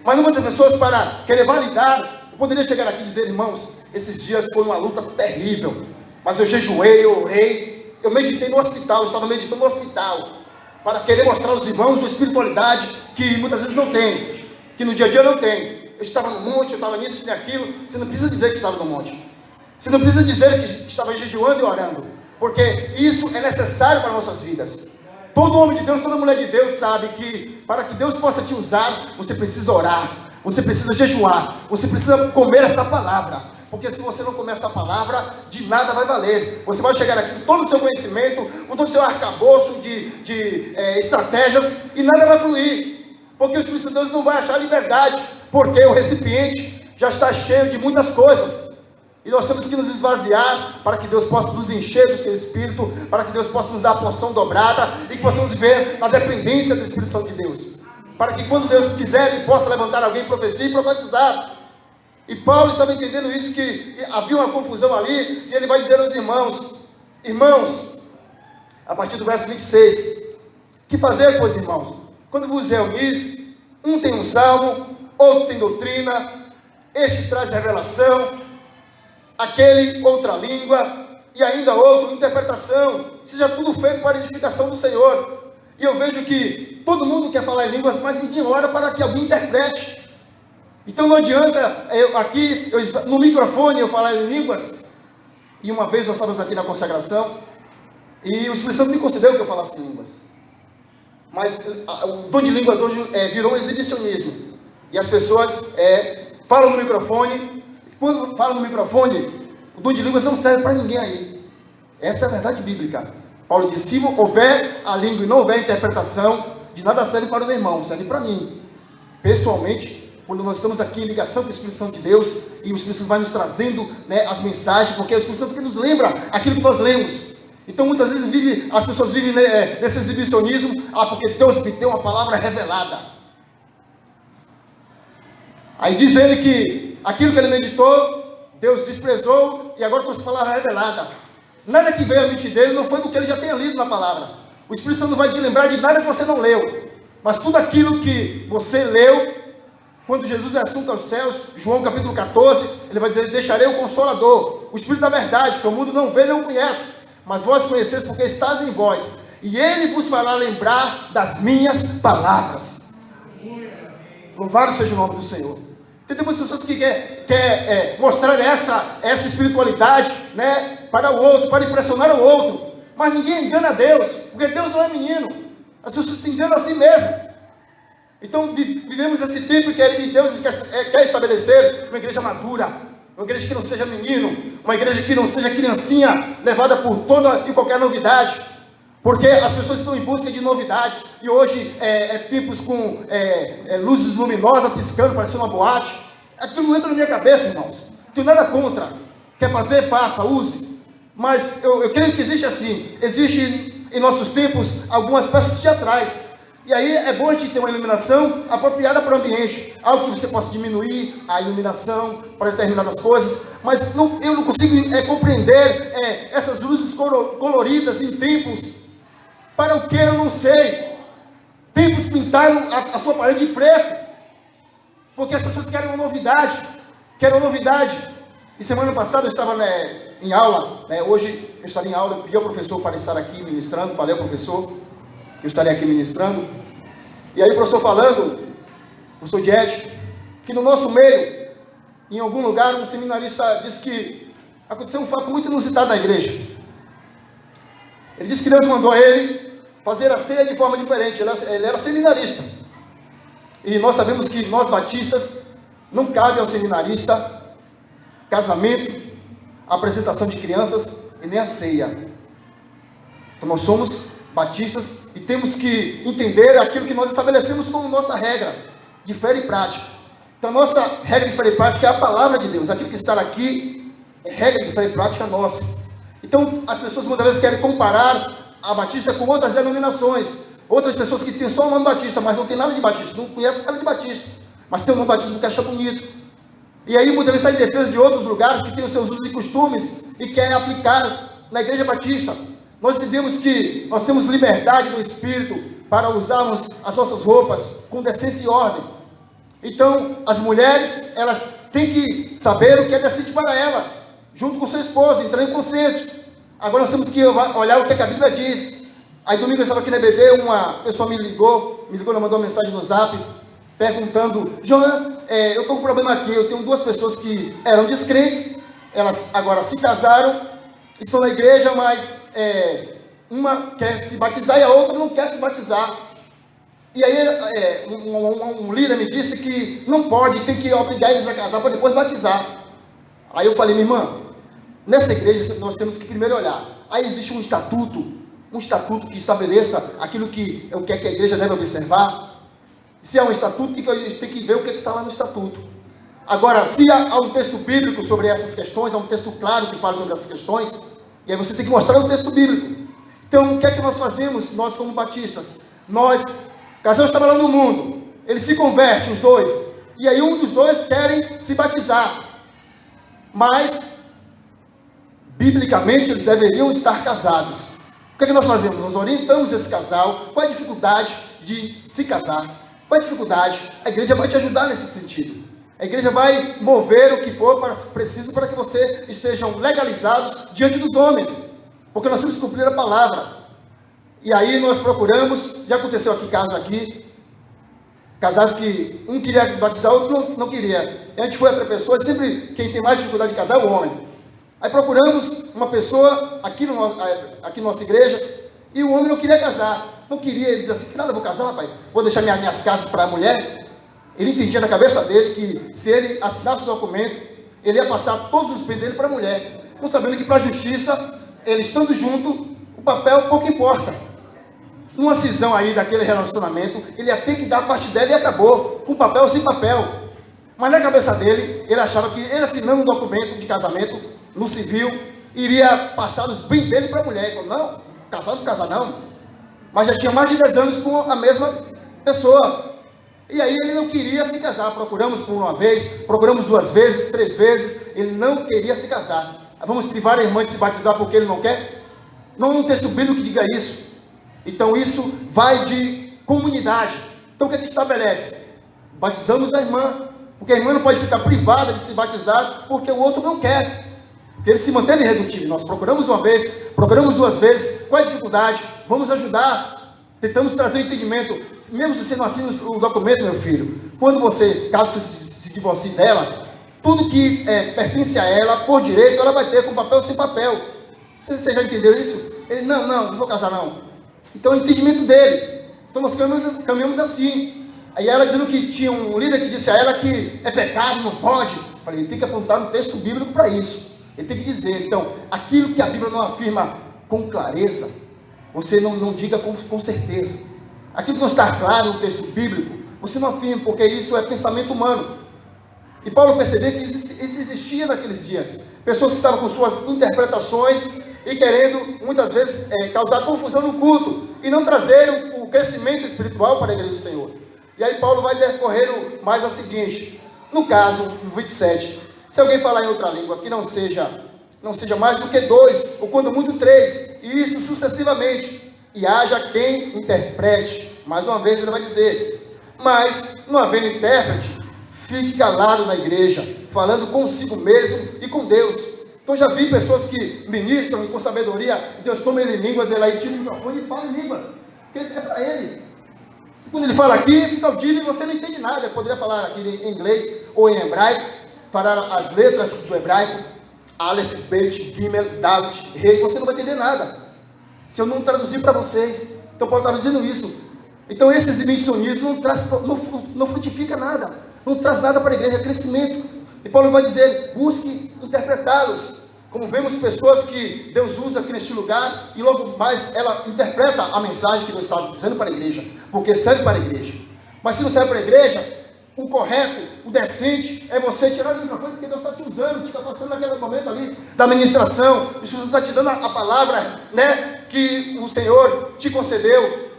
Mas muitas pessoas, para querer validar, eu poderia chegar aqui e dizer: irmãos, esses dias foi uma luta terrível, mas eu jejuei, eu orei, eu meditei no hospital, eu estava meditando no hospital, para querer mostrar aos irmãos uma espiritualidade que muitas vezes não tem, que no dia a dia não tem. Eu estava no monte, eu estava nisso e naquilo. Você não precisa dizer que estava no monte, você não precisa dizer que estava jejuando e orando, porque isso é necessário para nossas vidas. Todo homem de Deus, toda mulher de Deus sabe que para que Deus possa te usar, você precisa orar, você precisa jejuar, você precisa comer essa palavra, Porque se você não começa a palavra, de nada vai valer. Você vai chegar aqui com todo o seu conhecimento, com todo o seu arcabouço de estratégias, e nada vai fluir. Porque o Espírito de Deus não vai achar liberdade, porque o recipiente já está cheio de muitas coisas. E nós temos que nos esvaziar para que Deus possa nos encher do seu Espírito, para que Deus possa nos dar a porção dobrada e que possamos viver na dependência do Espírito Santo de Deus. Para que quando Deus quiser, Ele possa levantar alguém, profecia e profetizar. E Paulo estava entendendo isso, que havia uma confusão ali, e ele vai dizer aos irmãos: irmãos, a partir do verso 26, que fazer, pois, irmãos? Quando vos reunis, um tem um salmo, outro tem doutrina, este traz revelação, aquele outra língua, e ainda outro interpretação. Seja tudo feito para a edificação do Senhor. E eu vejo que todo mundo quer falar em línguas, mas ninguém ora para que alguém interprete. Então não adianta no microfone eu falar em línguas. E uma vez nós estávamos aqui na consagração, e o Espírito Santo me concedeu que eu falasse línguas. Mas o dom de línguas hoje virou um exibicionismo. E as pessoas falam no microfone. Quando falam no microfone, o dom de línguas não serve para ninguém aí. Essa é a verdade bíblica. Paulo disse: se houver a língua e não houver interpretação, de nada serve para o meu irmão, serve para mim. Pessoalmente, quando nós estamos aqui em ligação com o Espírito Santo de Deus, e o Espírito Santo vai nos trazendo, as mensagens, porque é o Espírito Santo que nos lembra aquilo que nós lemos. Então muitas vezes as pessoas vivem nesse exibicionismo, porque Deus me deu uma palavra revelada. Aí diz ele que aquilo que ele meditou, Deus desprezou, e agora trouxe palavra revelada. Nada que veio à mente dele não foi do que ele já tenha lido na palavra. O Espírito Santo não vai te lembrar de nada que você não leu, mas tudo aquilo que você leu, quando Jesus é assunto aos céus, João capítulo 14, ele vai dizer: deixarei o Consolador, o Espírito da verdade, que o mundo não vê nem o conhece, mas vós conheceis porque estás em vós, e ele vos fará lembrar das minhas palavras. Louvado seja o nome do Senhor. Tem muitas pessoas que quer mostrar essa espiritualidade, para o outro, para impressionar o outro, mas ninguém engana Deus, porque Deus não é menino. As pessoas se enganam a si mesmas. Então vivemos esse tempo que Deus quer estabelecer uma igreja madura, uma igreja que não seja menino, uma igreja que não seja criancinha levada por toda e qualquer novidade, porque as pessoas estão em busca de novidades, e hoje tempos com luzes luminosas piscando, parecendo uma boate. Aquilo não entra na minha cabeça, irmãos. Não tenho nada contra. Quer fazer, faça, use. Mas eu creio que existe em nossos tempos algumas peças teatrais. E aí é bom a gente ter uma iluminação apropriada para o ambiente, algo que você possa diminuir a iluminação para determinadas coisas, mas eu não consigo compreender essas luzes coloridas em templos. Para o que eu não sei. Templos pintaram a sua parede de preto, porque as pessoas querem uma novidade, E semana passada eu estava em aula, hoje eu estarei em aula, eu pedi ao professor para estar aqui ministrando, falei ao professor que eu estaria aqui ministrando, e aí o professor falando, o professor de ética, que no nosso meio, em algum lugar, um seminarista disse que aconteceu um fato muito inusitado na igreja. Ele disse que Deus mandou ele fazer a ceia de forma diferente. Ele era seminarista, e nós sabemos que nós batistas, não cabe ao seminarista casamento, apresentação de crianças e nem a ceia. Então nós somos batistas e temos que entender aquilo que nós estabelecemos como nossa regra de fé e prática. Então nossa regra de fé e prática é a palavra de Deus. Aquilo que está aqui é regra de fé e prática nossa. Então as pessoas muitas vezes querem comparar a batista com outras denominações. Outras pessoas que têm só o nome batista, mas não tem nada de batista, não conhece nada de batista, mas tem o nome batista que acha bonito. E aí muitas vezes sai em defesa de outros lugares que têm os seus usos e costumes e querem aplicar na igreja batista. Nós entendemos que nós temos liberdade do Espírito para usarmos as nossas roupas com decência e ordem. Então as mulheres, elas têm que saber o que é decente para ela, junto com seu esposo, entrar em consenso. Agora nós temos que olhar o que a Bíblia diz. Aí domingo eu estava aqui na EBD, uma pessoa me ligou, mandou uma mensagem no zap, perguntando: João, eu estou com um problema aqui, eu tenho duas pessoas que eram descrentes, elas agora se casaram, estão na igreja, mas uma quer se batizar e a outra não quer se batizar. E aí um líder me disse que não pode, tem que obrigar eles a casar para depois batizar. Aí eu falei, minha irmã, nessa igreja nós temos que primeiro olhar. Aí existe um estatuto que estabeleça aquilo que é que a igreja deve observar. Se é um estatuto, a gente tem que ver o que está lá no estatuto. Agora, se há um texto bíblico sobre essas questões, há um texto claro que fala sobre essas questões, e aí você tem que mostrar o texto bíblico. Então, o que é que nós fazemos, nós como batistas? Casal está lá no mundo, eles se convertem, os dois, e aí um dos dois querem se batizar, mas, biblicamente, eles deveriam estar casados. O que é que nós fazemos? Nós orientamos esse casal. Qual é a dificuldade de se casar? Qual é a dificuldade? A igreja vai te ajudar nesse sentido. A igreja vai mover o que for preciso para que vocês estejam legalizados diante dos homens, porque nós temos que cumprir a palavra. E aí nós procuramos, já aconteceu aqui casos aqui, casais que um queria batizar, outro não queria. E a gente foi outra pessoa, sempre quem tem mais dificuldade de casar é o homem. Aí procuramos uma pessoa aqui na nossa igreja, e o homem não queria casar, não queria, ele dizia assim, que nada, vou casar, rapaz, vou deixar minhas casas para a mulher. Ele entendia na cabeça dele que se ele assinasse o documento, ele ia passar todos os bens dele para a mulher, não sabendo que para a justiça, eles estando junto, o papel pouco importa. Numa cisão aí daquele relacionamento, ele ia ter que dar a parte dela e acabou, com papel ou sem papel. Mas na cabeça dele, ele achava que ele assinando um documento de casamento, no civil, iria passar os bens dele para a mulher. Ele falou, não, casar não. Mas já tinha mais de 10 anos com a mesma pessoa. E aí ele não queria se casar. Procuramos por uma vez, procuramos 2 vezes, 3 vezes, ele não queria se casar. Vamos privar a irmã de se batizar porque ele não quer? Não há um texto bíblico que diga isso. Então isso vai de comunidade. Então o que é que estabelece? Batizamos a irmã, porque a irmã não pode ficar privada de se batizar porque o outro não quer. Porque ele se mantém irredutível. Nós procuramos uma vez, procuramos 2 vezes. Qual é a dificuldade? Vamos ajudar. Tentamos trazer entendimento. Mesmo se você não assina o documento, meu filho, quando você, caso você se divorcie dela, tudo que pertence a ela, por direito, ela vai ter com papel ou sem papel. Você já entendeu isso? Ele, não vou casar não. Então é o entendimento dele. Então nós caminhamos assim. Aí ela dizendo que tinha um líder que disse a ela que é pecado, não pode. Eu falei, ele tem que apontar no texto bíblico para isso. Ele tem que dizer. Então, aquilo que a Bíblia não afirma com clareza, você não diga com certeza. Aquilo que não está claro no texto bíblico, você não afirma, porque isso é pensamento humano. E Paulo percebeu que isso existia naqueles dias. Pessoas que estavam com suas interpretações e querendo, muitas vezes, causar confusão no culto e não trazer o crescimento espiritual para a igreja do Senhor. E aí Paulo vai decorrer mais a seguinte. No caso, no 27, se alguém falar em outra língua que não seja mais do que 2, ou quando muito 3, e isso sucessivamente, e haja quem interprete. Mais uma vez ele vai dizer, mas não havendo intérprete, fique calado na igreja, falando consigo mesmo e com Deus. Então já vi pessoas que ministram e com sabedoria, Deus toma ele em línguas, ele aí tira o microfone e fala em línguas, porque é para ele. Quando ele fala aqui, fica audível e você não entende nada. Eu poderia falar aqui em inglês ou em hebraico, falar as letras do hebraico, Aleph, Bet, Gimel, Dalet, Rei, você não vai entender nada, se eu não traduzir para vocês. Então Paulo está dizendo isso. Então esse exibicionismo não frutifica nada, não traz nada para a igreja, é crescimento. E Paulo vai dizer, busque interpretá-los, como vemos pessoas que Deus usa aqui neste lugar, e logo mais ela interpreta a mensagem que Deus está dizendo para a igreja, porque serve para a igreja. Mas se não serve para a igreja, o correto, o decente, é você tirar o microfone, porque Deus está te usando, te capacitando naquele momento ali, da ministração, o Senhor está te dando a palavra, né, que o Senhor te concedeu.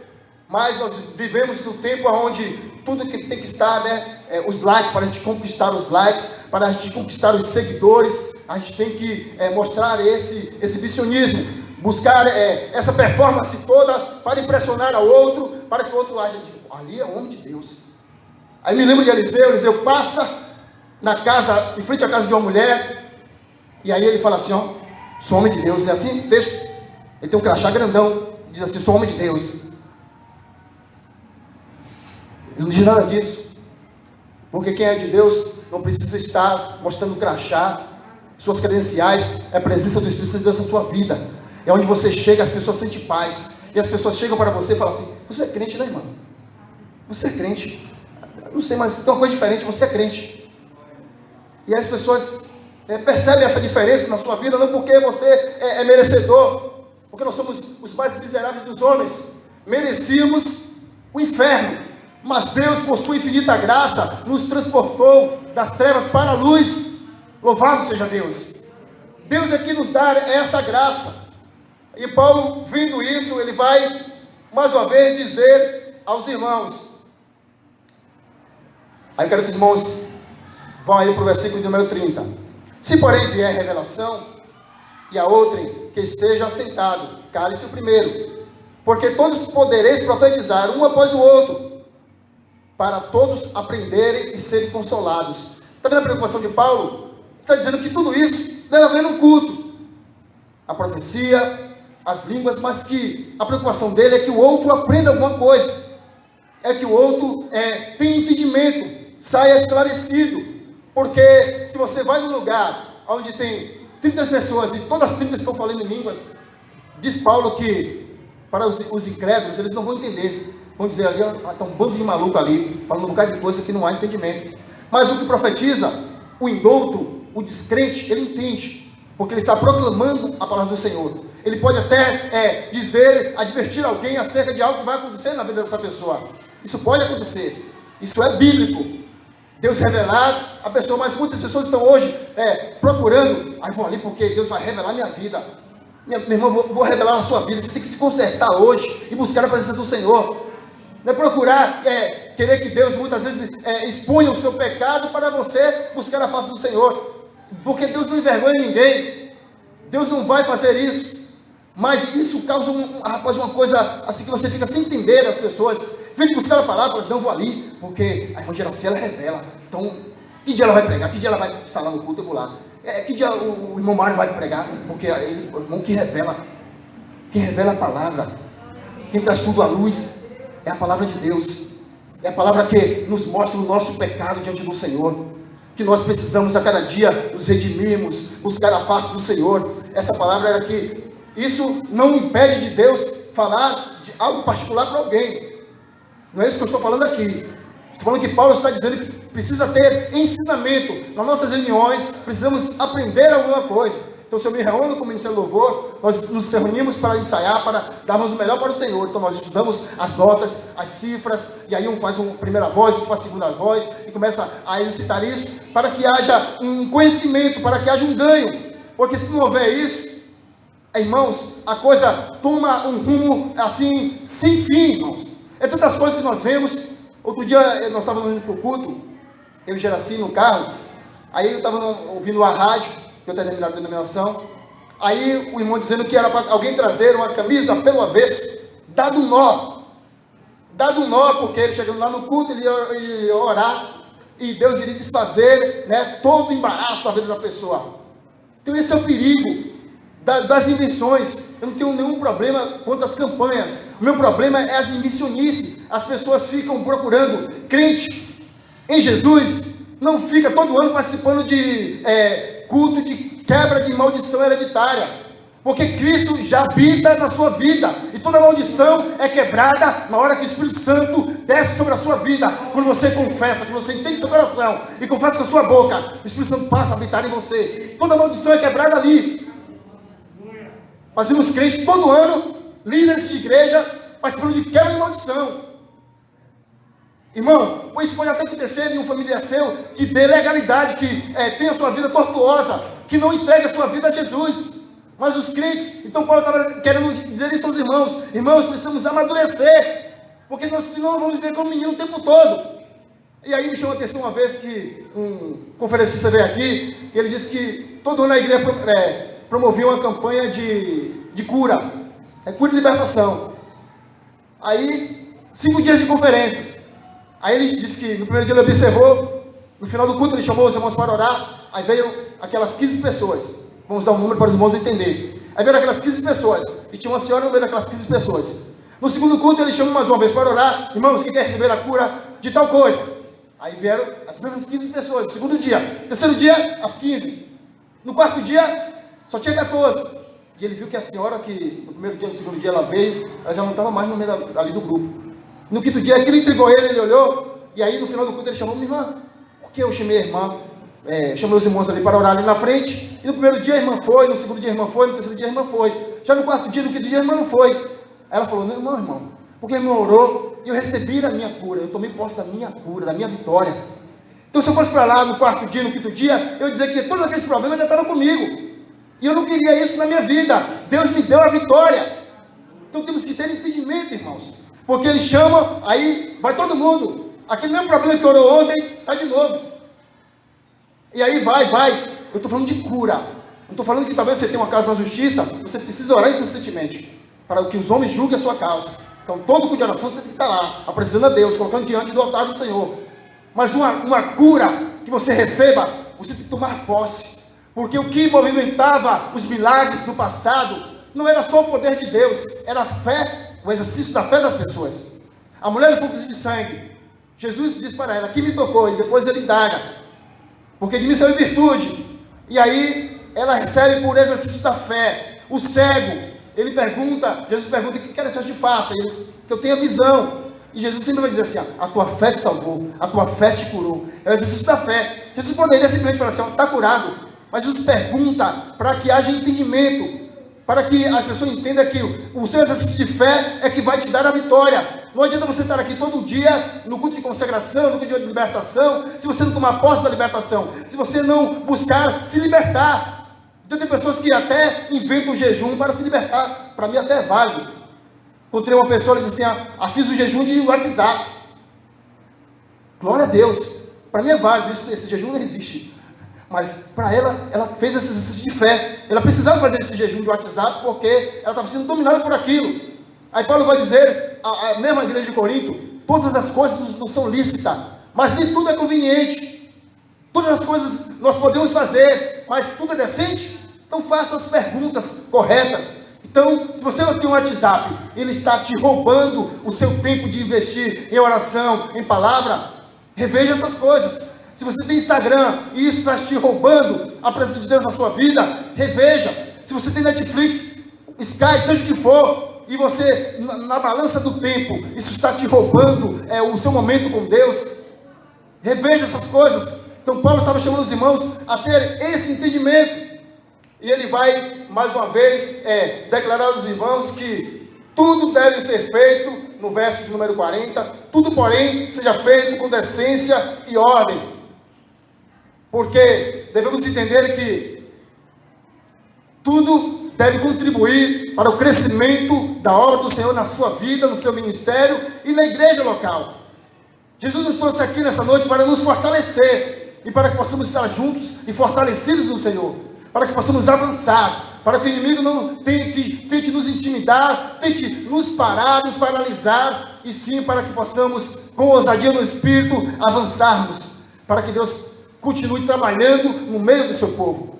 Mas nós vivemos no tempo onde tudo que tem que estar, né, os likes, para a gente conquistar os likes, para a gente conquistar os seguidores, a gente tem que mostrar esse exibicionismo, buscar essa performance toda para impressionar ao outro, para que o outro ache, ali é homem de Deus. Aí me lembro de Eliseu passa na casa, em frente à casa de uma mulher, e aí ele fala assim, ó, sou homem de Deus, não é assim? Texto. Ele tem um crachá grandão, diz assim, sou homem de Deus. Ele não diz nada disso, porque quem é de Deus não precisa estar mostrando crachá, suas credenciais, é a presença do Espírito de Deus na sua vida, é onde você chega, as pessoas sentem paz, e as pessoas chegam para você e falam assim, você é crente, né, irmão? Você é crente, não sei, mas tem uma coisa diferente, você é crente. E as pessoas Percebe essa diferença na sua vida? Não porque você é merecedor, porque nós somos os mais miseráveis dos homens, merecíamos o inferno, mas Deus, por sua infinita graça, nos transportou das trevas para a luz. Louvado seja Deus. Deus é que nos dá essa graça. E Paulo, vendo isso, ele vai mais uma vez dizer aos irmãos. Aí eu quero que os irmãos vão aí para o versículo de número 30. Se porém vier revelação, e a outrem que esteja assentado, cale-se o primeiro, porque todos podereis profetizar um após o outro, para todos aprenderem e serem consolados. Está vendo a preocupação de Paulo? Está dizendo que tudo isso deve haver no culto. A profecia, as línguas, mas que a preocupação dele é que o outro aprenda alguma coisa. É que o outro tenha entendimento, saia esclarecido. Porque se você vai num lugar onde tem 30 pessoas e todas as 30 estão falando em línguas, diz Paulo que para os incrédulos, eles não vão entender. Vão dizer ali, está um bando de maluco ali, falando um bocado de coisa que não há entendimento. Mas o que profetiza, o indouto, o descrente, ele entende, porque ele está proclamando a palavra do Senhor. Ele pode até dizer, advertir alguém acerca de algo que vai acontecer na vida dessa pessoa. Isso pode acontecer, isso é bíblico. Deus revelar a pessoa, mas muitas pessoas estão hoje procurando, vou ali porque Deus vai revelar minha vida. Meu irmão, vou revelar a sua vida. Você tem que se consertar hoje e buscar a presença do Senhor. Não é procurar, querer que Deus muitas vezes exponha o seu pecado para você buscar a face do Senhor. Porque Deus não envergonha ninguém. Deus não vai fazer isso. Mas isso causa uma coisa assim que você fica sem entender as pessoas. Vem buscar a palavra, não vou ali, porque a irmã Geraciela revela. Então, que dia ela vai pregar? Que dia ela vai estar lá no culto? Eu vou lá. Que dia o irmão Mário vai pregar? Porque ele, o irmão que revela a palavra, quem traz tudo à luz, é a palavra de Deus. É a palavra que nos mostra o nosso pecado diante do Senhor. Que nós precisamos a cada dia nos redimirmos, buscar a face do Senhor. Essa palavra era que isso não impede de Deus falar de algo particular para alguém. Não é isso que eu estou falando aqui. Estou falando que Paulo está dizendo que precisa ter ensinamento. Nas nossas reuniões, precisamos aprender alguma coisa. Então, se eu me reúno com o Ministério do Louvor, nós nos reunimos para ensaiar, para darmos o melhor para o Senhor. Então, nós estudamos as notas, as cifras, e aí um faz uma primeira voz, outro faz a segunda voz, e começa a exercitar isso, para que haja um conhecimento, para que haja um ganho. Porque se não houver isso, irmãos, a coisa toma um rumo assim, sem fim, irmãos. É tantas coisas que nós vemos. Outro dia nós estávamos indo para o culto, eu e Geraci no carro, aí eu estava ouvindo a rádio, que eu tinha terminado a denominação, aí o irmão dizendo que era para alguém trazer uma camisa pelo avesso, dado um nó, porque ele chegando lá no culto, ele ia orar, e Deus iria desfazer, todo o embaraço da vida da pessoa. Então esse é o perigo das invenções. Eu não tenho nenhum problema quanto às campanhas. O meu problema é as invencionices. As pessoas ficam procurando crente em Jesus, não fica todo ano participando de culto de quebra de maldição hereditária, porque Cristo já habita na sua vida, e toda maldição é quebrada na hora que o Espírito Santo desce sobre a sua vida. Quando você confessa, quando você entende seu coração e confessa com a sua boca, o Espírito Santo passa a habitar em você. Toda maldição é quebrada ali. Nós vimos crentes todo ano, líderes de igreja, participando de quebra de maldição. Irmão, isso pode até acontecer em um familiar seu que dê legalidade, que tenha a sua vida tortuosa, que não entregue a sua vida a Jesus. Mas os crentes, então Paulo estava querendo dizer isso aos irmãos. Irmãos, precisamos amadurecer, porque nós senão vamos viver como menino o tempo todo. E aí me chamou a atenção uma vez que um conferencista veio aqui, e ele disse que todo ano a igreja promovia uma campanha de cura, cura e libertação. Aí, 5 dias de conferência. Aí ele disse que no primeiro dia ele observou, no final do culto ele chamou os irmãos para orar, aí veio aquelas 15 pessoas, vamos dar um número para os irmãos entenderem. Aí veio aquelas 15 pessoas, e tinha uma senhora no meio daquelas 15 pessoas. No segundo culto ele chamou mais uma vez para orar, irmãos, quem quer receber a cura de tal coisa? Aí vieram as mesmas 15 pessoas, no segundo dia. No terceiro dia, as 15. No quarto dia, só tinha 14. E ele viu que a senhora, que no primeiro dia, no segundo dia ela veio, ela já não estava mais no meio ali do grupo. No quinto dia, aquilo intrigou ele olhou, e aí no final do culto ele chamou minha irmã. Por que eu chamei a irmã? chamei os irmãos ali para orar ali na frente, e no primeiro dia a irmã foi, no segundo dia a irmã foi, no terceiro dia a irmã foi, já no quarto dia, no quinto dia a irmã não foi. Aí ela falou, não, irmão, porque a irmã orou, e eu recebi a minha cura, eu tomei posse da minha cura, da minha vitória. Então se eu fosse para lá no quarto dia, no quinto dia, eu ia dizer que todos aqueles problemas ainda estavam comigo, e eu não queria isso na minha vida. Deus me deu a vitória. Então temos que ter entendimento, irmãos, porque Ele chama, aí vai todo mundo, aquele mesmo problema que orou ontem, está de novo, e aí vai, eu estou falando de cura, não estou falando que talvez você tenha uma causa na justiça, você precisa orar incessantemente, para que os homens julguem a sua causa. Então todo culto de oração você tem que estar lá, apresentando a Deus, colocando diante do altar do Senhor. Mas uma cura que você receba, você tem que tomar posse, porque o que movimentava os milagres no passado, não era só o poder de Deus, era a fé, o exercício da fé das pessoas. A mulher do fluxo de sangue, Jesus diz para ela, quem me tocou? E depois ele indaga, porque de mim saiu virtude. E aí ela recebe por exercício da fé. O cego, ele pergunta, Jesus pergunta, o que quer que eu te faça? Que eu tenha visão. E Jesus sempre vai dizer assim, a tua fé te salvou, a tua fé te curou. É o exercício da fé. Jesus poderia simplesmente falar assim, está curado. Mas Jesus pergunta para que haja entendimento, para que a pessoa entenda que o seu exercício de fé é que vai te dar a vitória. Não adianta você estar aqui todo dia, no culto de consagração, no culto de libertação, se você não tomar posse da libertação, se você não buscar se libertar. Então tem pessoas que até inventam o jejum para se libertar. Para mim até é válido. Encontrei uma pessoa e disse assim, fiz o jejum de WhatsApp. Glória a Deus. Para mim é válido, esse jejum não existe. Mas para ela fez esse exercício de fé. Ela precisava fazer esse jejum de WhatsApp porque ela estava sendo dominada por aquilo. Aí Paulo vai dizer, a mesma igreja de Corinto, todas as coisas não são lícitas, mas nem tudo é conveniente. Todas as coisas nós podemos fazer, mas tudo é decente? Então faça as perguntas corretas. Então, se você não tem um WhatsApp, ele está te roubando o seu tempo de investir em oração, em palavra, reveja essas coisas. Se você tem Instagram e isso está te roubando a presença de Deus na sua vida, reveja. Se você tem Netflix, Sky, seja o que for, e você, na balança do tempo, isso está te roubando o seu momento com Deus, reveja essas coisas. Então Paulo estava chamando os irmãos a ter esse entendimento. E ele vai, mais uma vez, declarar aos irmãos que tudo deve ser feito, no verso de número 40, tudo, porém, seja feito com decência e ordem. Porque devemos entender que tudo deve contribuir para o crescimento da obra do Senhor na sua vida, no seu ministério e na igreja local. Jesus nos trouxe aqui nessa noite para nos fortalecer e para que possamos estar juntos e fortalecidos no Senhor, para que possamos avançar, para que o inimigo não tente nos intimidar, tente nos parar, nos paralisar, e sim para que possamos, com ousadia no Espírito, avançarmos, para que Deus continue trabalhando no meio do seu povo.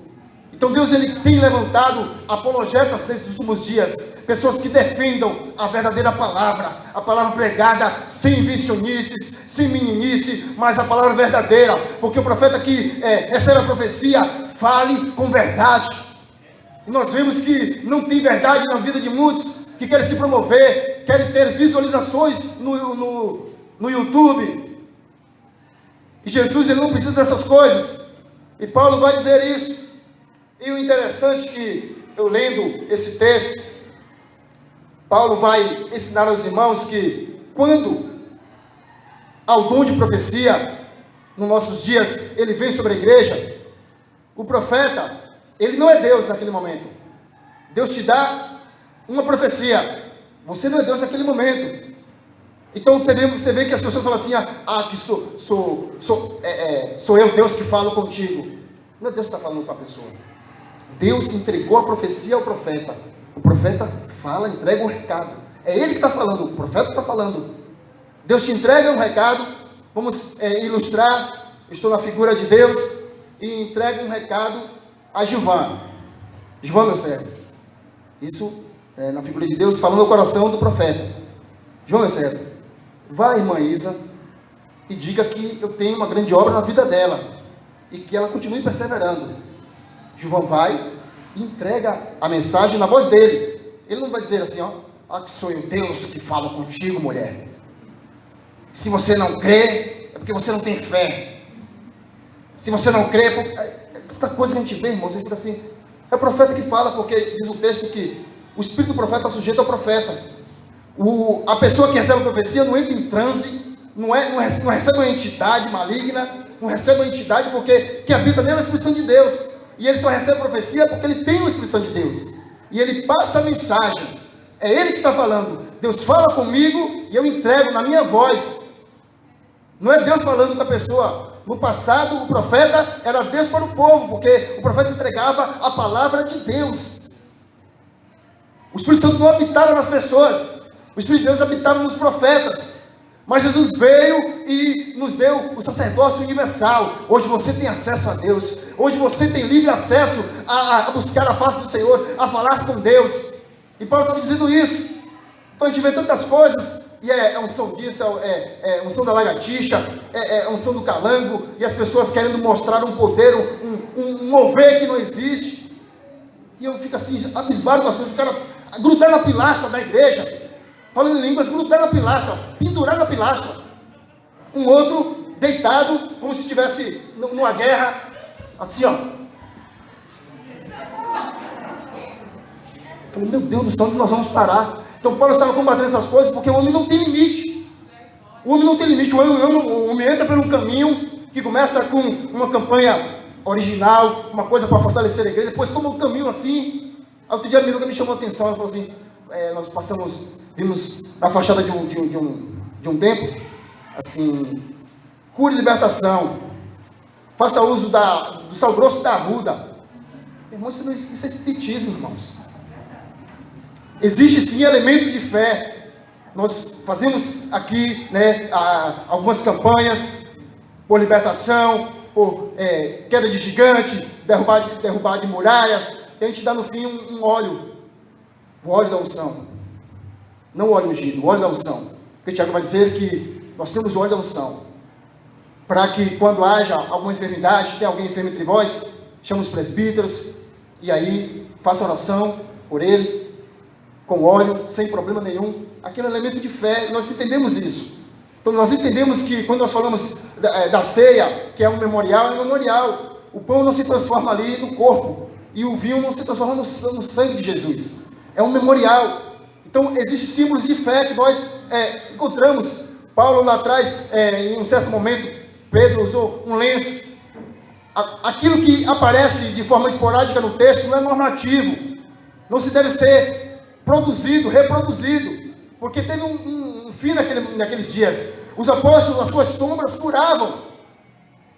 Então Deus ele tem levantado apologetas nesses últimos dias, pessoas que defendam a verdadeira palavra, a palavra pregada sem invencionices, sem meninice, mas a palavra verdadeira, porque o profeta que recebe a profecia, fale com verdade. E nós vemos que não tem verdade na vida de muitos, que querem se promover, querem ter visualizações no YouTube. E Jesus ele não precisa dessas coisas, e Paulo vai dizer isso. E o interessante é que, eu lendo esse texto, Paulo vai ensinar aos irmãos que, quando há o dom de profecia, nos nossos dias, ele vem sobre a igreja, o profeta, ele não é Deus naquele momento. Deus te dá uma profecia, você não é Deus naquele momento. Então você vê que as pessoas falam assim, que sou eu Deus que falo contigo. Não é Deus que está falando com a pessoa. Deus entregou a profecia ao profeta. O profeta fala, entrega um recado. É ele que está falando, o profeta está falando. Deus te entrega um recado. Vamos ilustrar. Estou na figura de Deus e entrega um recado a Gilvan. Gilvan, meu servo. Isso na figura de Deus, falando no coração do profeta. Gilvan, meu servo, vá, irmã Isa, e diga que eu tenho uma grande obra na vida dela e que ela continue perseverando. Gilvan vai e entrega a mensagem na voz dele. Ele não vai dizer assim, que sou eu Deus que falo contigo, mulher. Se você não crê, é porque você não tem fé. Se você não crê, é tanta coisa que a gente vê, irmãos, a gente fica assim, é o profeta que fala, porque diz o texto que o espírito do profeta está sujeito ao profeta. A pessoa que recebe a profecia não entra em transe, não recebe uma entidade maligna, não recebe uma entidade porque quem habita nele é o Espírito Santo de Deus. E ele só recebe a profecia porque ele tem o Espírito Santo de Deus. E ele passa a mensagem. É ele que está falando. Deus fala comigo e eu entrego na minha voz. Não é Deus falando com a pessoa. No passado, o profeta era Deus para o povo, porque o profeta entregava a palavra de Deus. O Espírito Santo não habitava nas pessoas. O Espírito de Deus habitava nos profetas. Mas Jesus veio e nos deu o sacerdócio universal. Hoje você tem acesso a Deus. Hoje você tem livre acesso a buscar a face do Senhor, a falar com Deus. E Paulo está dizendo isso. Então a gente vê tantas coisas. E é unção disso, é unção da lagartixa, é unção do calango. E as pessoas querendo mostrar um poder, um mover que não existe. E eu fico assim, abismado com as coisas. O cara grudando na pilastra da igreja, falando em línguas, grudando na pilastra, pendurado na pilastra. Um outro deitado, como se estivesse numa guerra, assim, ó. Eu falei, meu Deus do céu, onde nós vamos parar? Então Paulo estava combatendo essas coisas porque o homem não tem limite. O homem não tem limite. O homem entra por um caminho que começa com uma campanha original, uma coisa para fortalecer a igreja, depois toma um caminho assim. Outro dia a Miruga me chamou a atenção, ela falou assim, nós vimos na fachada de um templo, assim, cura e libertação, faça uso do sal grosso da arruda. Irmãos, isso é espiritismo, irmãos. Existem sim elementos de fé. Nós fazemos aqui, né, algumas campanhas por libertação, por queda de gigante, derrubar de muralhas. E a gente dá no fim um óleo, o óleo da unção, não o óleo ungido, o óleo da unção. Porque Tiago vai dizer que nós temos o óleo da unção, para que quando haja alguma enfermidade, tem alguém enfermo entre vós, chama os presbíteros, e aí faça oração por ele, com óleo, sem problema nenhum. Aquele elemento de fé, nós entendemos isso. Então nós entendemos que quando nós falamos da ceia, que é um memorial, é um memorial. O pão não se transforma ali no corpo, e o vinho não se transforma no sangue de Jesus. É um memorial. Então existem símbolos de fé que nós encontramos. Paulo lá atrás, em um certo momento, Pedro usou um lenço. Aquilo que aparece de forma esporádica no texto não é normativo. Não se deve ser produzido, reproduzido. Porque teve um fim naqueles dias. Os apóstolos, as suas sombras curavam.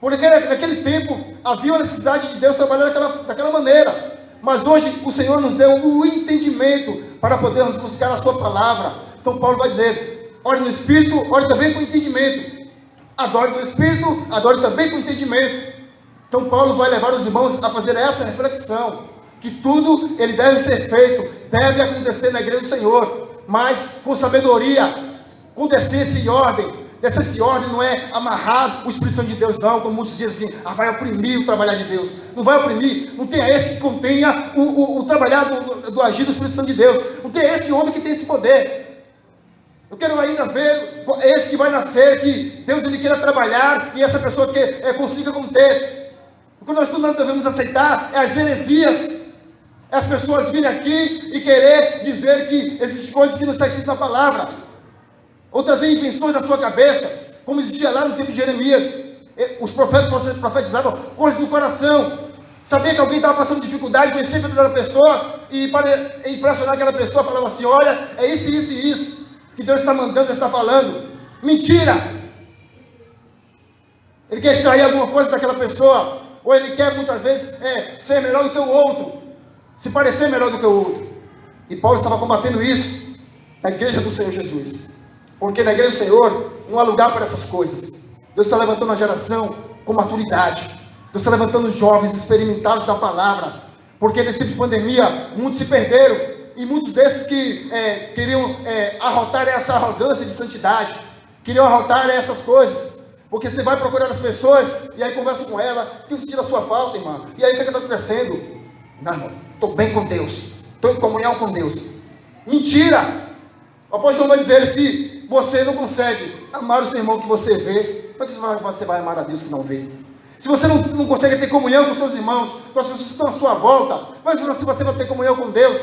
Porque naquele tempo havia uma necessidade de Deus trabalhar daquela maneira. Mas hoje o Senhor nos deu o entendimento para podermos buscar a sua palavra. Então Paulo vai dizer, ore no Espírito, ore também com entendimento. Adore no Espírito, adore também com entendimento. Então Paulo vai levar os irmãos a fazer essa reflexão. Que tudo ele deve ser feito, deve acontecer na igreja do Senhor. Mas com sabedoria, com decência e ordem. Decência e ordem não é amarrar o Espírito Santo de Deus, não, como muitos dizem assim, vai oprimir o trabalhar de Deus. Não vai oprimir, não tem esse que contenha o trabalhar do agir do Espírito Santo de Deus. Não tem esse homem que tem esse poder. Eu quero ainda ver esse que vai nascer, que Deus ele queira trabalhar e essa pessoa que consiga conter. O que nós não devemos aceitar é as heresias. As pessoas virem aqui e querer dizer que existem coisas que não estão escritas na palavra. Ou trazer invenções na sua cabeça, como existia lá no tempo de Jeremias. Os profetas profetizavam coisas do coração. Sabia que alguém estava passando dificuldade, conhecia a vida da pessoa, e para impressionar aquela pessoa, falava assim, olha, é isso, isso e isso, que Deus está mandando, está falando. Mentira! Ele quer extrair alguma coisa daquela pessoa, ou ele quer muitas vezes ser melhor do que o outro, se parecer melhor do que o outro. E Paulo estava combatendo isso na igreja do Senhor Jesus. Porque na igreja do Senhor não há lugar para essas coisas. Deus está levantando uma geração com maturidade. Deus está levantando jovens experimentados da palavra. Porque nesse tempo de pandemia, muitos se perderam. E muitos desses que queriam arrotar essa arrogância de santidade, queriam arrotar essas coisas. Porque você vai procurar as pessoas e aí conversa com ela, tem sentido a sua falta, irmã. E aí o que está acontecendo? Não, irmão, estou bem com Deus. Estou em comunhão com Deus. Mentira! O apóstolo João vai dizer, se você não consegue amar o seu irmão que você vê, como é que você vai amar a Deus que não vê?
Se você não consegue ter comunhão com seus irmãos, com as pessoas que estão à sua volta, mas se você vai ter comunhão com Deus,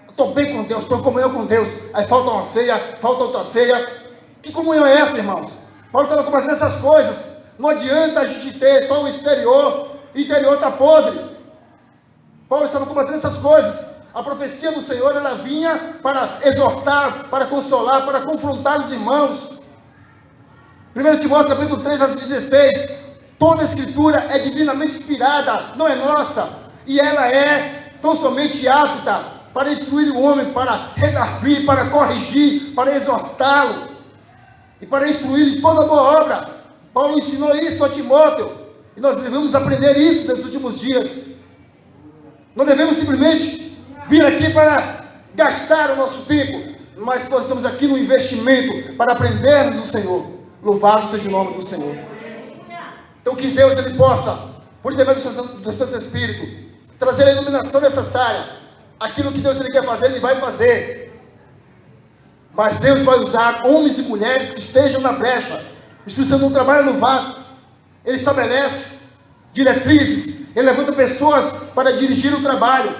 estou bem com Deus, estou em comunhão com Deus, aí falta uma ceia, falta outra ceia. Que comunhão é essa, irmãos? Paulo estava combatendo essas coisas. Não adianta a gente ter só o exterior, o interior está podre. Paulo estava combatendo essas coisas. A profecia do Senhor, ela vinha para exortar, para consolar, para confrontar os irmãos. 1 Timóteo capítulo 3, verso 16, toda a escritura é divinamente inspirada, não é nossa, e ela é tão somente apta para instruir o homem, para redarguir, para corrigir, para exortá-lo, e para instruir em toda boa obra. Paulo ensinou isso a Timóteo, e nós devemos aprender isso nesses últimos dias. Não devemos simplesmente vir aqui para gastar o nosso tempo, mas nós estamos aqui no investimento para aprendermos do Senhor. Louvado seja o nome do Senhor. Então que Deus ele possa, por intermédio do Santo Espírito, trazer a iluminação necessária. Aquilo que Deus ele quer fazer, Ele vai fazer. Mas Deus vai usar homens e mulheres que estejam na brecha. O Espírito Santo não trabalha no vácuo. Ele estabelece diretrizes, Ele levanta pessoas para dirigir o trabalho,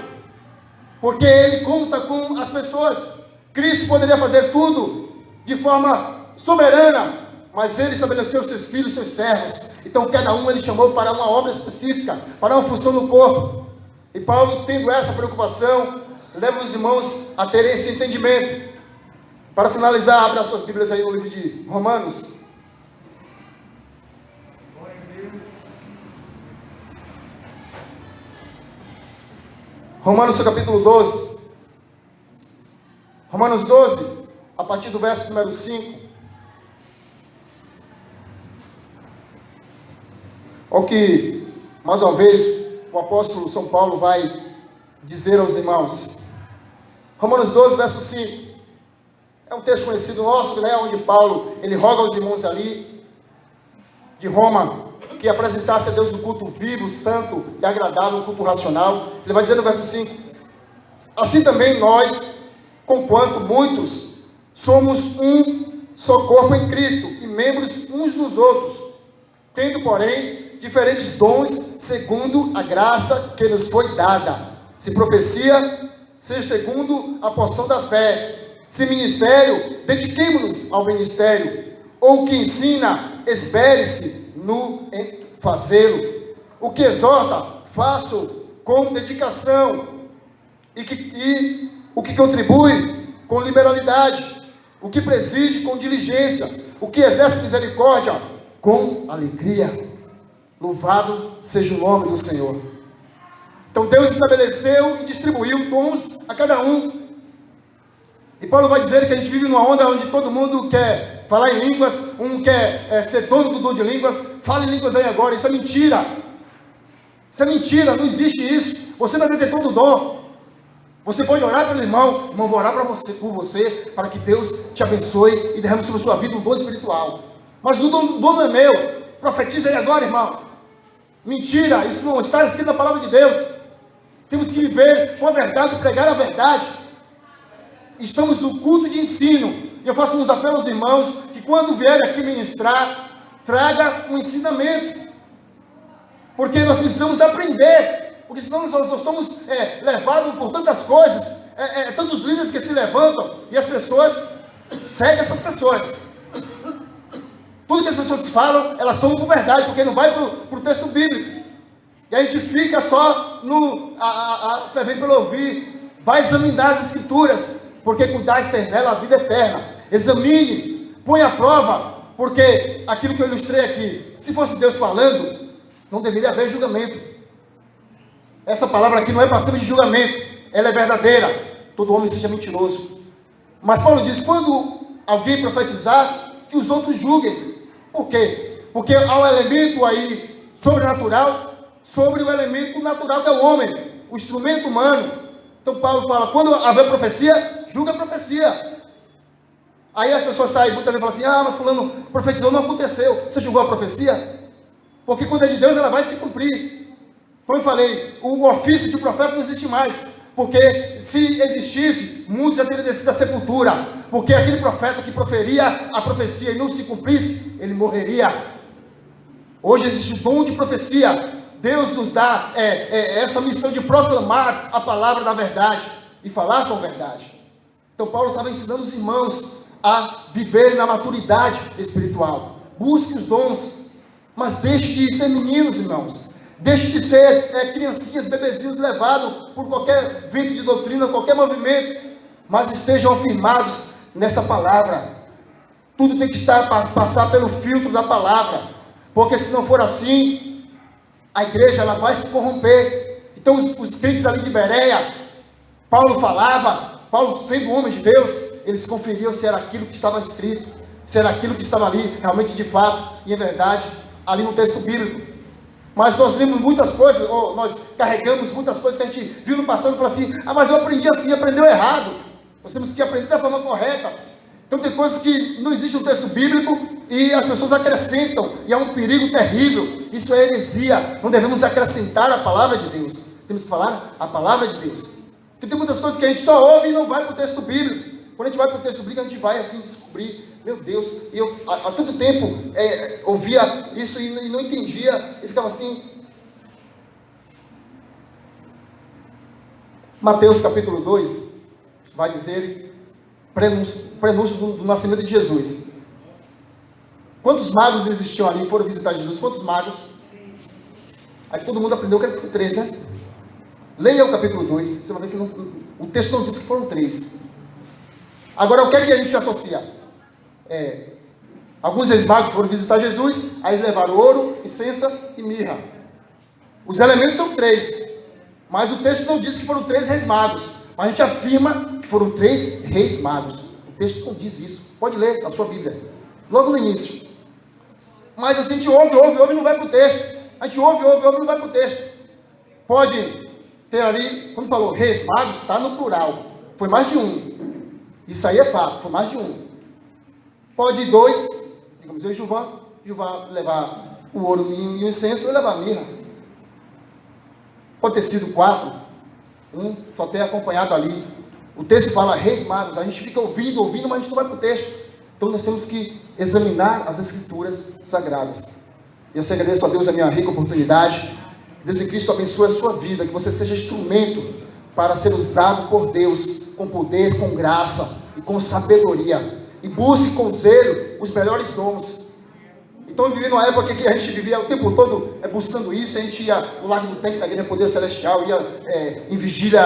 porque Ele conta com as pessoas. Cristo poderia fazer tudo de forma soberana, mas Ele estabeleceu seus filhos, seus servos. Então cada um Ele chamou para uma obra específica, para uma função no corpo. E Paulo, tendo essa preocupação, leva os irmãos a terem esse entendimento. Para finalizar, abra as suas Bíblias aí no livro de Romanos. Romanos, capítulo 12. Romanos 12, a partir do verso número 5. Olha o que, mais uma vez, o apóstolo São Paulo vai dizer aos irmãos. Romanos 12, verso 5. É um texto conhecido nosso, né, onde Paulo, ele roga aos irmãos ali de Roma, que apresentasse a Deus um culto vivo, santo e agradável, um culto racional. Ele vai dizer no verso 5, assim também nós, conquanto muitos, somos um só corpo em Cristo, e membros uns dos outros, tendo, porém, diferentes dons, segundo a graça que nos foi dada. Se profecia, seja segundo a porção da fé. Se ministério, dediquemo-nos ao ministério. Ou que ensina, espere-se no fazê-lo. O que exorta, faça com dedicação. E o que contribui, com liberalidade. O que preside, com diligência. O que exerce misericórdia, com alegria. Louvado seja o nome do Senhor. Então Deus estabeleceu e distribuiu dons a cada um. E Paulo vai dizer que a gente vive numa onda onde todo mundo quer falar em línguas, um quer ser dono do dom de línguas. Fale em línguas aí agora, isso é mentira. Isso é mentira, não existe isso. Você não deve ter todo o dom. Você pode orar pelo irmão, vou orar por você, para que Deus te abençoe e derrame sobre a sua vida um dom espiritual. Mas o dom não é meu. Profetiza aí agora, irmão. Mentira, isso não está escrito na palavra de Deus. Temos que viver com a verdade, pregar a verdade. Estamos no culto de ensino. E eu faço uns apelos aos irmãos que quando vier aqui ministrar, traga um ensinamento. Porque nós precisamos aprender. Porque senão nós somos levados por tantas coisas, tantos líderes que se levantam e as pessoas seguem essas pessoas. Tudo que as pessoas falam, elas tomam por verdade, porque não vai para o texto bíblico. E a gente fica só vem pelo ouvir. Vai examinar as escrituras, porque cuidar ter nela a vida eterna. Examine, põe à prova, porque aquilo que eu ilustrei aqui, se fosse Deus falando, não deveria haver julgamento. Essa palavra aqui não é passiva de julgamento, ela é verdadeira. Todo homem seja mentiroso. Mas Paulo diz, quando alguém profetizar, que os outros julguem. Por quê? Porque há um elemento aí sobrenatural sobre o elemento natural que é o homem, o instrumento humano. Então Paulo fala, quando haver profecia, julga a profecia. Aí as pessoas saem muitas vezes e falam assim, mas fulano profetizou, não aconteceu. Você julgou a profecia? Porque quando é de Deus, ela vai se cumprir. Como eu falei, o ofício de profeta não existe mais. Porque se existisse, muitos já teriam descido da sepultura. Porque aquele profeta que proferia a profecia e não se cumprisse, ele morreria. Hoje existe o dom de profecia. Deus nos dá essa missão de proclamar a palavra da verdade e falar com a verdade. Então Paulo estava ensinando os irmãos a viver na maturidade espiritual. Busque os dons, mas deixe de ser meninos, irmãos. Deixe de ser criancinhas, bebezinhos levados por qualquer vento de doutrina, qualquer movimento, mas estejam firmados nessa palavra. Tudo tem que passar pelo filtro da palavra, porque se não for assim, a igreja ela vai se corromper. Então os crentes ali de Bereia, Paulo falava, Paulo sendo homem de Deus, eles conferiam se era aquilo que estava escrito, se era aquilo que estava ali, realmente de fato, e é verdade, ali no texto bíblico. Mas nós lemos muitas coisas, ou nós carregamos muitas coisas que a gente viu no passado e falou assim, mas eu aprendi assim, aprendeu errado. Nós temos que aprender da forma correta. Então tem coisas que não existe no texto bíblico e as pessoas acrescentam, e é um perigo terrível. Isso é heresia. Não devemos acrescentar a palavra de Deus. Temos que falar a palavra de Deus. Porque tem muitas coisas que a gente só ouve e não vai para o texto bíblico. Quando a gente vai para o texto bíblico, a gente vai assim descobrir, meu Deus, eu há tanto tempo ouvia isso e não entendia, e ficava assim. Mateus capítulo 2 vai dizer, prenúncio do nascimento de Jesus. Quantos magos existiam ali, foram visitar Jesus? Quantos magos? Aí todo mundo aprendeu que eram 3, né? Leia o capítulo 2, você vai ver que o texto não diz que foram 3. Agora, o que é que a gente associa? Alguns reis magos foram visitar Jesus, aí levaram ouro, incenso e mirra. Os elementos são 3, mas o texto não diz que foram 3 reis magos, mas a gente afirma que foram 3 reis magos. O texto não diz isso, pode ler na sua Bíblia, logo no início. Mas assim, a gente ouve e não vai para o texto. A gente ouve e não vai para o texto. Pode ter ali, quando falou reis magos, está no plural, foi mais de um. Isso aí é fato, foi mais de um. Pode ir 2, digamos eu e Gilvan levar o ouro e o incenso, eu levar a mirra. Pode ter sido 4, só ter acompanhado ali. O texto fala reis magos, a gente fica ouvindo, mas a gente não vai para o texto. Então nós temos que examinar as escrituras sagradas. Eu agradeço a Deus a minha rica oportunidade. Deus em Cristo abençoe a sua vida, que você seja instrumento para ser usado por Deus, com poder, com graça e com sabedoria, e busque com zelo os melhores dons. Então eu vivi numa época que a gente vivia o tempo todo buscando isso. A gente ia no Largo do Tanque da Igreja Poder Celestial, ia em vigília,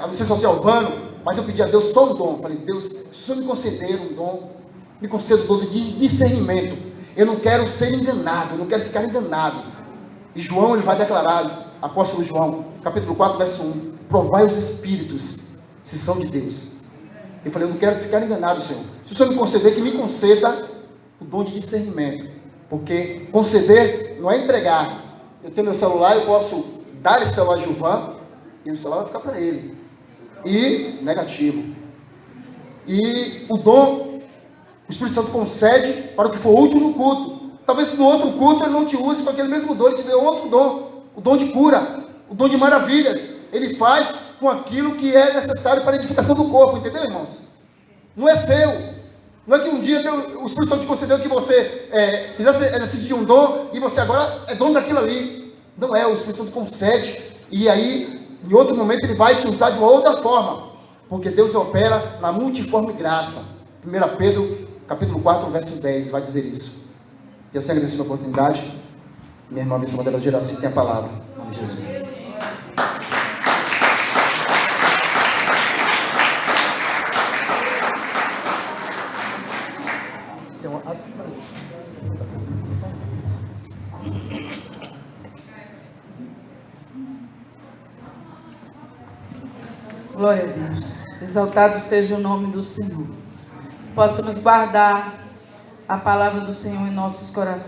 não sei se fosse urbano, mas eu pedi a Deus só um dom. Falei, Deus, se o Senhor me conceder um dom, me conceda o dom de discernimento. Eu não quero ser enganado, eu não quero ficar enganado. E João, ele vai declarar, apóstolo João, capítulo 4, verso 1, provai os espíritos, se são de Deus. Eu falei, eu não quero ficar enganado, Senhor. Se o Senhor me conceder, que me conceda o dom de discernimento. Porque conceder não é entregar. Eu tenho meu celular, eu posso dar esse celular a Gilvan, e o celular vai ficar para ele. E negativo. E o dom, o Espírito Santo concede para o que for útil no culto. Talvez no outro culto ele não te use com aquele mesmo dom, ele te deu outro dom. O dom de cura, o dom de maravilhas. Ele faz com aquilo que é necessário para a edificação do corpo, entendeu, irmãos? Não é seu. Não é que um dia o Espírito Santo te concedeu que você fizesse exercício de um dom e você agora é dono daquilo ali. Não é, o Espírito Santo concede e aí, em outro momento, ele vai te usar de uma outra forma, porque Deus opera na multiforme graça. 1 Pedro, capítulo 4, verso 10, vai dizer isso. E assim agradeço a oportunidade. Minha irmã Missão Mandela Geraci tem a palavra. Em nome de Jesus.
Glória a Deus. Exaltado seja o nome do Senhor. Que possamos guardar a palavra do Senhor em nossos corações.